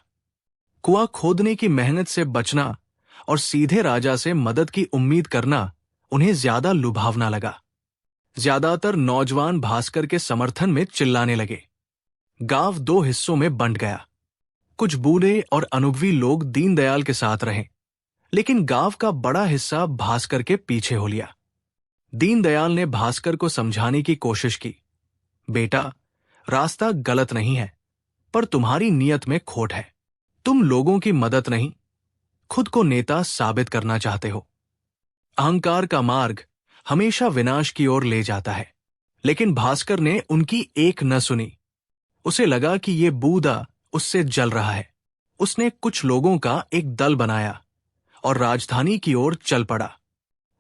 कुआं खोदने की मेहनत से बचना और सीधे राजा से मदद की उम्मीद करना उन्हें ज्यादा लुभावना लगा। ज्यादातर नौजवान भास्कर के समर्थन में चिल्लाने लगे। गांव दो हिस्सों में बंट गया। कुछ बूढ़े और अनुभवी लोग दीनदयाल के साथ रहे, लेकिन गांव का बड़ा हिस्सा भास्कर के पीछे हो लिया। दीनदयाल ने भास्कर को समझाने की कोशिश की, बेटा, रास्ता गलत नहीं है, पर तुम्हारी नीयत में खोट है। तुम लोगों की मदद नहीं, खुद को नेता साबित करना चाहते हो। अहंकार का मार्ग हमेशा विनाश की ओर ले जाता है। लेकिन भास्कर ने उनकी एक न सुनी। उसे लगा कि ये बूदा उससे जल रहा है। उसने कुछ लोगों का एक दल बनाया और राजधानी की ओर चल पड़ा।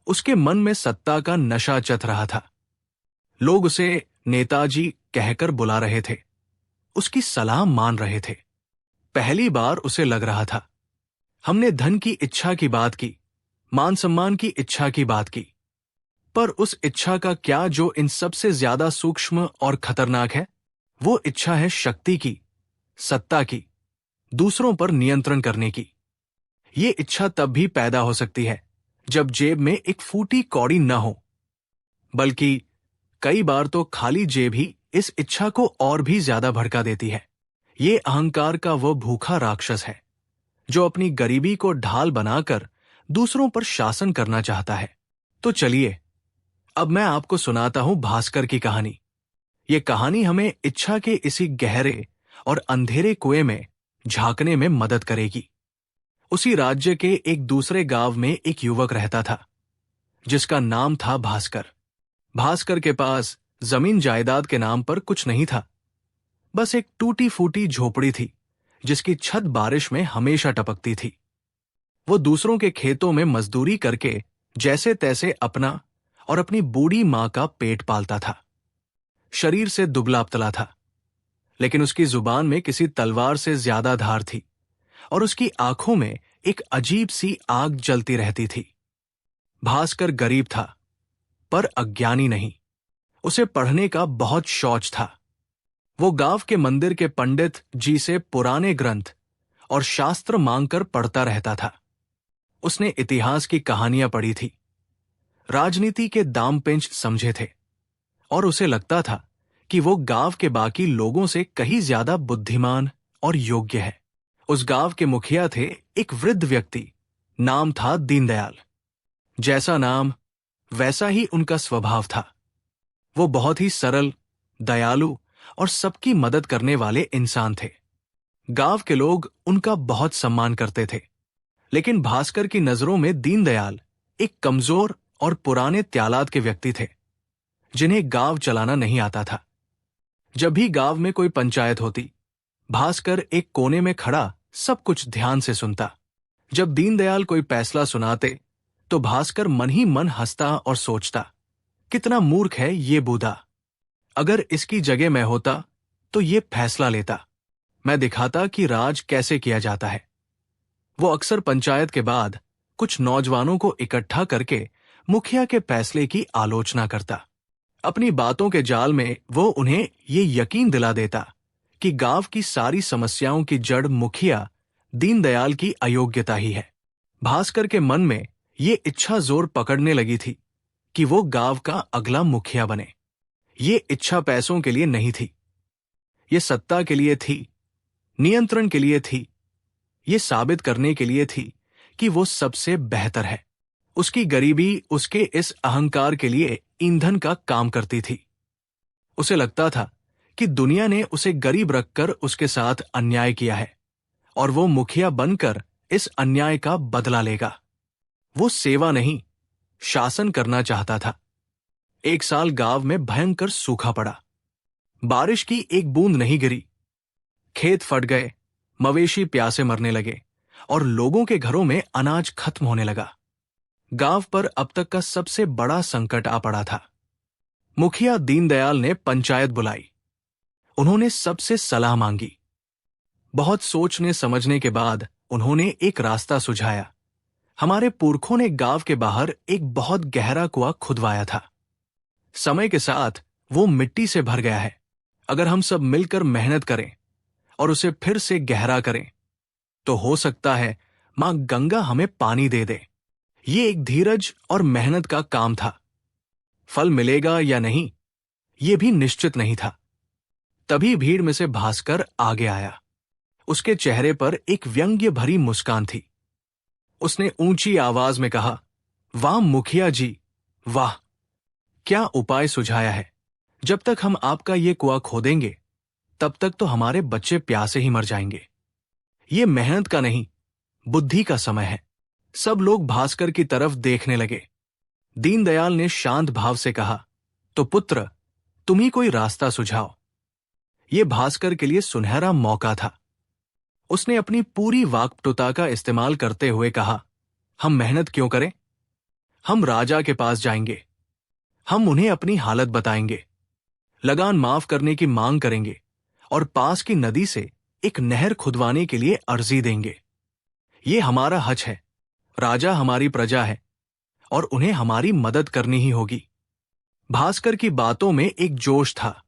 उसके मन में सत्ता का नशा चढ़ रहा था। लोग उसे नेताजी कहकर बुला रहे थे, उसकी सलाह मान रहे थे। पहली बार उसे लग रहा था, हमने धन की इच्छा की बात की, मान सम्मान की इच्छा की बात की, पर उस इच्छा का क्या जो इन सबसे ज्यादा सूक्ष्म और खतरनाक है? वो इच्छा है शक्ति की, सत्ता की, दूसरों पर नियंत्रण करने की। ये इच्छा तब भी पैदा हो सकती है जब जेब में एक फूटी कौड़ी न हो, बल्कि कई बार तो खाली जेब ही इस इच्छा को और भी ज्यादा भड़का देती है। ये अहंकार का वो भूखा राक्षस है जो अपनी गरीबी को ढाल बनाकर दूसरों पर शासन करना चाहता है। तो चलिए, अब मैं आपको सुनाता हूं भास्कर की कहानी। ये कहानी हमें इच्छा के इसी गहरे और अंधेरे कुएं में झांकने में मदद करेगी। उसी राज्य के एक दूसरे गांव में एक युवक रहता था जिसका नाम था भास्कर। भास्कर के पास जमीन जायदाद के नाम पर कुछ नहीं था, बस एक टूटी फूटी झोपड़ी थी जिसकी छत बारिश में हमेशा टपकती थी। वो दूसरों के खेतों में मजदूरी करके जैसे तैसे अपना और अपनी बूढ़ी मां का पेट पालता था। शरीर से दुबला पतला था, लेकिन उसकी जुबान में किसी तलवार से ज्यादा धार थी और उसकी आंखों में एक अजीब सी आग जलती रहती थी। भास्कर गरीब था, पर अज्ञानी नहीं। उसे पढ़ने का बहुत शौक था। वो गांव के मंदिर के पंडित जी से पुराने ग्रंथ और शास्त्र मांगकर पढ़ता रहता था। उसने इतिहास की कहानियां पढ़ी थी, राजनीति के दाम पेंच समझे थे, और उसे लगता था कि वो गांव के बाकी लोगों से कहीं ज्यादा बुद्धिमान और योग्य है। उस गांव के मुखिया थे एक वृद्ध व्यक्ति, नाम था दीनदयाल। जैसा नाम वैसा ही उनका स्वभाव था। वो बहुत ही सरल, दयालु और सबकी मदद करने वाले इंसान थे। गांव के लोग उनका बहुत सम्मान करते थे, लेकिन भास्कर की नजरों में दीनदयाल एक कमजोर और पुराने त्यालाद के व्यक्ति थे जिन्हें गांव चलाना नहीं आता था। जब भी गांव में कोई पंचायत होती, भास्कर एक कोने में खड़ा सब कुछ ध्यान से सुनता। जब दीनदयाल कोई फैसला सुनाते तो भास्कर मन ही मन हंसता और सोचता, कितना मूर्ख है ये बूढ़ा। अगर इसकी जगह मैं होता तो ये फैसला लेता। मैं दिखाता कि राज कैसे किया जाता है। वो अक्सर पंचायत के बाद कुछ नौजवानों को इकट्ठा करके मुखिया के फैसले की आलोचना करता। अपनी बातों के जाल में वो उन्हें ये यकीन दिला देता कि गांव की सारी समस्याओं की जड़ मुखिया दीनदयाल की अयोग्यता ही है। भास्कर के मन में ये इच्छा जोर पकड़ने लगी थी कि वो गांव का अगला मुखिया बने। ये इच्छा पैसों के लिए नहीं थी, ये सत्ता के लिए थी, नियंत्रण के लिए थी, ये साबित करने के लिए थी कि वो सबसे बेहतर है। उसकी गरीबी उसके इस अहंकार के लिए ईंधन का काम करती थी। उसे लगता था कि दुनिया ने उसे गरीब रखकर उसके साथ अन्याय किया है और वो मुखिया बनकर इस अन्याय का बदला लेगा। वो सेवा नहीं, शासन करना चाहता था। एक साल गांव में भयंकर सूखा पड़ा। बारिश की एक बूंद नहीं गिरी। खेत फट गए, मवेशी प्यासे मरने लगे और लोगों के घरों में अनाज खत्म होने लगा। गांव पर अब तक का सबसे बड़ा संकट आ पड़ा था। मुखिया दीनदयाल ने पंचायत बुलाई। उन्होंने सबसे सलाह मांगी। बहुत सोचने समझने के बाद उन्होंने एक रास्ता सुझाया। हमारे पुरखों ने गांव के बाहर एक बहुत गहरा कुआं खुदवाया था। समय के साथ वो मिट्टी से भर गया है। अगर हम सब मिलकर मेहनत करें और उसे फिर से गहरा करें तो हो सकता है मां गंगा हमें पानी दे दे। ये एक धीरज और मेहनत का काम था। फल मिलेगा या नहीं, ये भी निश्चित नहीं था। तभी भीड़ में से भास्कर आगे आया। उसके चेहरे पर एक व्यंग्य भरी मुस्कान थी। उसने ऊंची आवाज में कहा, वाह मुखिया जी, वाह, क्या उपाय सुझाया है। जब तक हम आपका ये कुआं खोदेंगे तब तक तो हमारे बच्चे प्यासे ही मर जाएंगे। ये मेहनत का नहीं, बुद्धि का समय है। सब लोग भास्कर की तरफ देखने लगे। दीनदयाल ने शांत भाव से कहा, तो पुत्र, तुम ही कोई रास्ता सुझाओ। ये भास्कर के लिए सुनहरा मौका था। उसने अपनी पूरी वाक्पटुता का इस्तेमाल करते हुए कहा, हम मेहनत क्यों करें? हम राजा के पास जाएंगे। हम उन्हें अपनी हालत बताएंगे, लगान माफ करने की मांग करेंगे और पास की नदी से एक नहर खुदवाने के लिए अर्जी देंगे। ये हमारा हक है। राजा हमारी प्रजा है और उन्हें हमारी मदद करनी ही होगी। भास्कर की बातों में एक जोश था,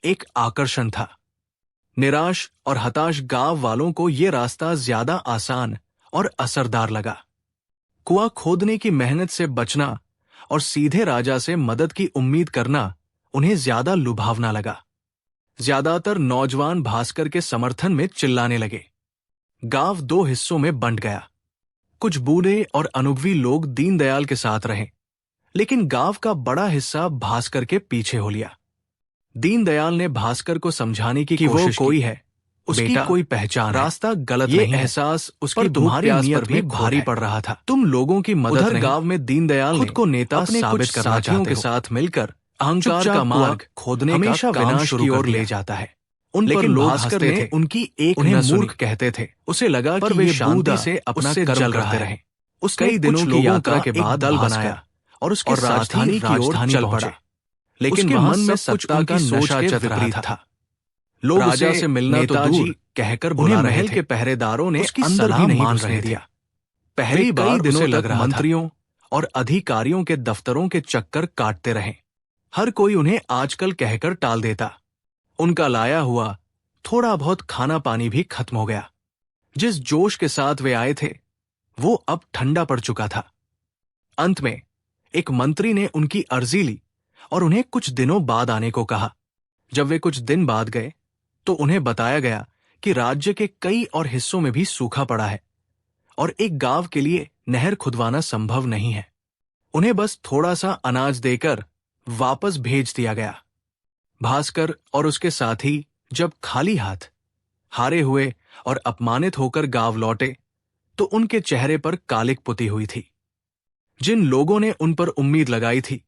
एक आकर्षण था। निराश और हताश गांव वालों को यह रास्ता ज्यादा आसान और असरदार लगा। कुआं खोदने की मेहनत से बचना और सीधे राजा से मदद की उम्मीद करना उन्हें ज्यादा लुभावना लगा। ज्यादातर नौजवान भास्कर के समर्थन में चिल्लाने लगे। गांव दो हिस्सों में बंट गया। कुछ बूढ़े और अनुभवी लोग दीनदयाल के साथ रहे, लेकिन गांव का बड़ा हिस्सा भास्कर के पीछे हो लिया। दीनदयाल ने भास्कर को समझाने की कोशिश की, वो कोई है, उसकी कोई पहचान, रास्ता गलत नहीं है। एहसास उसकी तुम्हारी नीयत पर भी भारी पड़ रहा था। तुम लोगों की मदद नहीं। गांव में दीनदयाल खुद को नेता साबित करना चाहते हो। के साथ मिलकर अहंकार का मार्ग खोदने हमेशा विनाश की ओर ले जाता है। उन पर लोग हंसते थे, उनकी एक उन्हें मूर्ख कहते थे। उसे लगा कि वे शांति से अपना कर्म करते रहे। उसने कई दिनों की यात्रा के बाद दल बनाया और उसके राजधानी की ओर चल पड़ा। लेकिन मन में सत्ता का नशा चढ़ रहा था। लोग राजा से मिलना तो दूर कहकर बुला रहे थे। महल के पहरेदारों ने उसकी सलाह नहीं मान रहे थे। पहली बार दिनों तक मंत्रियों और अधिकारियों के दफ्तरों के चक्कर काटते रहे। हर कोई उन्हें आजकल कहकर टाल देता। उनका लाया हुआ थोड़ा बहुत खाना पानी भी खत्म हो गया। जिस जोश के साथ वे आए थे वो अब ठंडा पड़ चुका था। अंत में एक मंत्री ने उनकी अर्जी ली और उन्हें कुछ दिनों बाद आने को कहा। जब वे कुछ दिन बाद गए तो उन्हें बताया गया कि राज्य के कई और हिस्सों में भी सूखा पड़ा है और एक गांव के लिए नहर खुदवाना संभव नहीं है। उन्हें बस थोड़ा सा अनाज देकर वापस भेज दिया गया। भास्कर और उसके साथी जब खाली हाथ, हारे हुए और अपमानित होकर गांव लौटे तो उनके चेहरे पर कालिक पुती हुई थी। जिन लोगों ने उन पर उम्मीद लगाई थी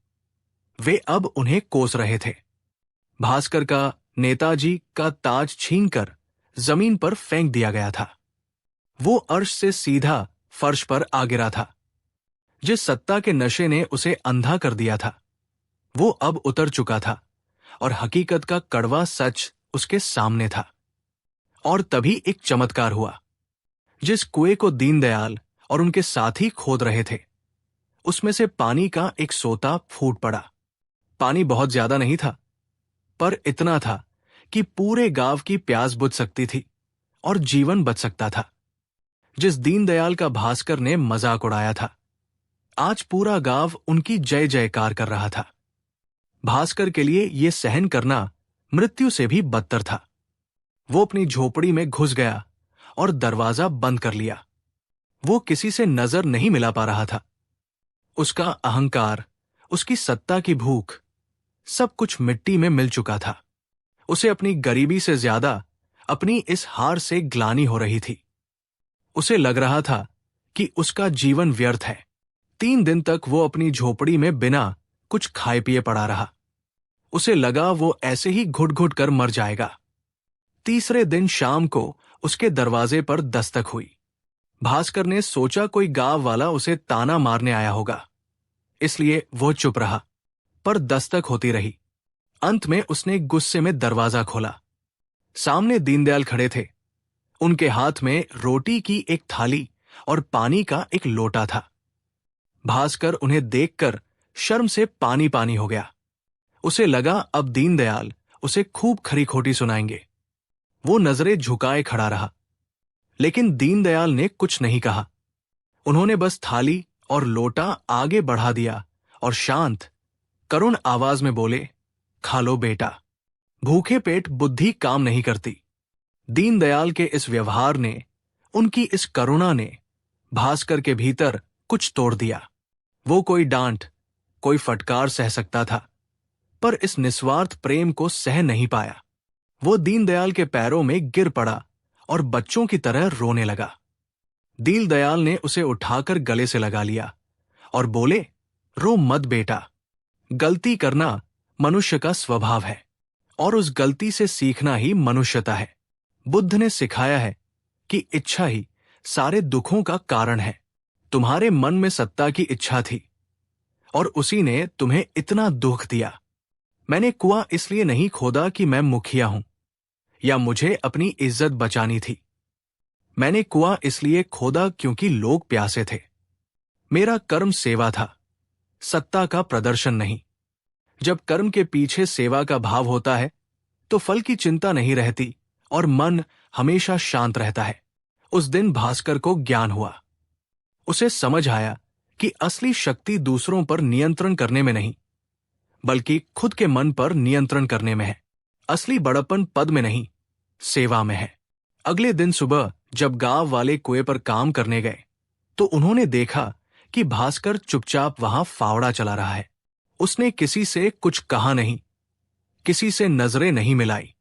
वे अब उन्हें कोस रहे थे। भास्कर का नेताजी का ताज छीनकर जमीन पर फेंक दिया गया था। वो अर्श से सीधा फर्श पर आ गिरा था। जिस सत्ता के नशे ने उसे अंधा कर दिया था वो अब उतर चुका था और हकीकत का कड़वा सच उसके सामने था। और तभी एक चमत्कार हुआ। जिस कुएं को दीनदयाल और उनके साथी खोद रहे थे उसमें से पानी का एक सोता फूट पड़ा। पानी बहुत ज्यादा नहीं था, पर इतना था कि पूरे गांव की प्यास बुझ सकती थी और जीवन बच सकता था। जिस दीनदयाल का भास्कर ने मजाक उड़ाया था, आज पूरा गांव उनकी जय जयकार कर रहा था। भास्कर के लिए यह सहन करना मृत्यु से भी बदतर था। वो अपनी झोपड़ी में घुस गया और दरवाजा बंद कर लिया। वो किसी से नजर नहीं मिला पा रहा था। उसका अहंकार, उसकी सत्ता की भूख, सब कुछ मिट्टी में मिल चुका था। उसे अपनी गरीबी से ज्यादा अपनी इस हार से ग्लानि हो रही थी। उसे लग रहा था कि उसका जीवन व्यर्थ है। 3 दिन तक वो अपनी झोपड़ी में बिना कुछ खाए पिए पड़ा रहा। उसे लगा वो ऐसे ही घुट घुट कर मर जाएगा। तीसरे दिन शाम को उसके दरवाजे पर दस्तक हुई। भास्कर ने सोचा कोई गांव वाला उसे ताना मारने आया होगा, इसलिए वो चुप रहा, पर दस्तक होती रही। अंत में उसने गुस्से में दरवाजा खोला। सामने दीनदयाल खड़े थे। उनके हाथ में रोटी की एक थाली और पानी का एक लोटा था। भास्कर उन्हें देखकर शर्म से पानी पानी हो गया। उसे लगा अब दीनदयाल उसे खूब खरी खोटी सुनाएंगे। वो नजरें झुकाए खड़ा रहा, लेकिन दीनदयाल ने कुछ नहीं कहा। उन्होंने बस थाली और लोटा आगे बढ़ा दिया और शांत, करुण आवाज में बोले, खा लो बेटा, भूखे पेट बुद्धि काम नहीं करती। दीनदयाल के इस व्यवहार ने, उनकी इस करुणा ने भास्कर के भीतर कुछ तोड़ दिया। वो कोई डांट, कोई फटकार सह सकता था, पर इस निस्वार्थ प्रेम को सह नहीं पाया। वो दीनदयाल के पैरों में गिर पड़ा और बच्चों की तरह रोने लगा। दीनदयाल ने उसे उठाकर गले से लगा लिया और बोले, रो मत बेटा, गलती करना मनुष्य का स्वभाव है और उस गलती से सीखना ही मनुष्यता है। बुद्ध ने सिखाया है कि इच्छा ही सारे दुखों का कारण है। तुम्हारे मन में सत्ता की इच्छा थी और उसी ने तुम्हें इतना दुख दिया। मैंने कुआं इसलिए नहीं खोदा कि मैं मुखिया हूं या मुझे अपनी इज्जत बचानी थी। मैंने कुआं इसलिए खोदा क्योंकि लोग प्यासे थे। मेरा कर्म सेवा था, सत्ता का प्रदर्शन नहीं। जब कर्म के पीछे सेवा का भाव होता है तो फल की चिंता नहीं रहती और मन हमेशा शांत रहता है। उस दिन भास्कर को ज्ञान हुआ। उसे समझ आया कि असली शक्ति दूसरों पर नियंत्रण करने में नहीं, बल्कि खुद के मन पर नियंत्रण करने में है। असली बड़प्पन पद में नहीं, सेवा में है। अगले दिन सुबह जब गांव वाले कुएं पर काम करने गए तो उन्होंने देखा कि भास्कर चुपचाप वहां फावड़ा चला रहा है। उसने किसी से कुछ कहा नहीं, किसी से नजरें नहीं मिलाई।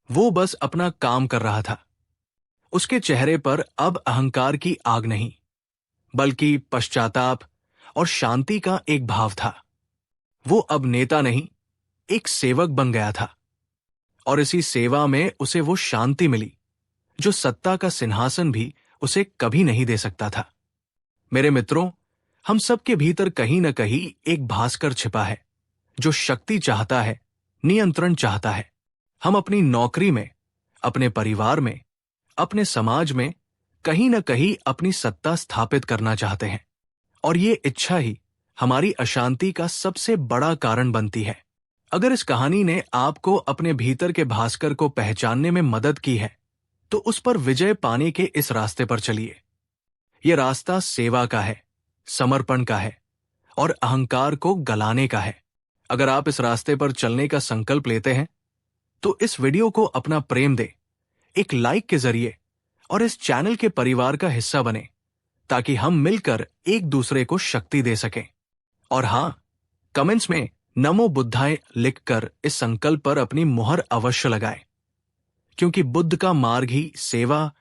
वो बस अपना काम कर रहा था। उसके चेहरे पर अब अहंकार की आग नहीं, बल्कि पश्चाताप और शांति का एक भाव था। वो अब नेता नहीं, एक सेवक बन गया था और इसी सेवा में उसे वो शांति मिली जो सत्ता का सिंहासन भी उसे कभी नहीं दे सकता था। मेरे मित्रों, हम सबके भीतर कहीं न कहीं एक भास्कर छिपा है जो शक्ति चाहता है, नियंत्रण चाहता है। हम अपनी नौकरी में, अपने परिवार में, अपने समाज में कहीं न कहीं अपनी सत्ता स्थापित करना चाहते हैं और ये इच्छा ही हमारी अशांति का सबसे बड़ा कारण बनती है। अगर इस कहानी ने आपको अपने भीतर के भास्कर को पहचानने में मदद की है तो उस पर विजय पाने के इस रास्ते पर चलिए। यह रास्ता सेवा का है, समर्पण का है और अहंकार को गलाने का है। अगर आप इस रास्ते पर चलने का संकल्प लेते हैं तो इस वीडियो को अपना प्रेम दे, एक लाइक के जरिए, और इस चैनल के परिवार का हिस्सा बने ताकि हम मिलकर एक दूसरे को शक्ति दे सकें। और हां, कमेंट्स में नमो बुद्धाय लिखकर इस संकल्प पर अपनी मुहर अवश्य लगाएं, क्योंकि बुद्ध का मार्ग ही सेवा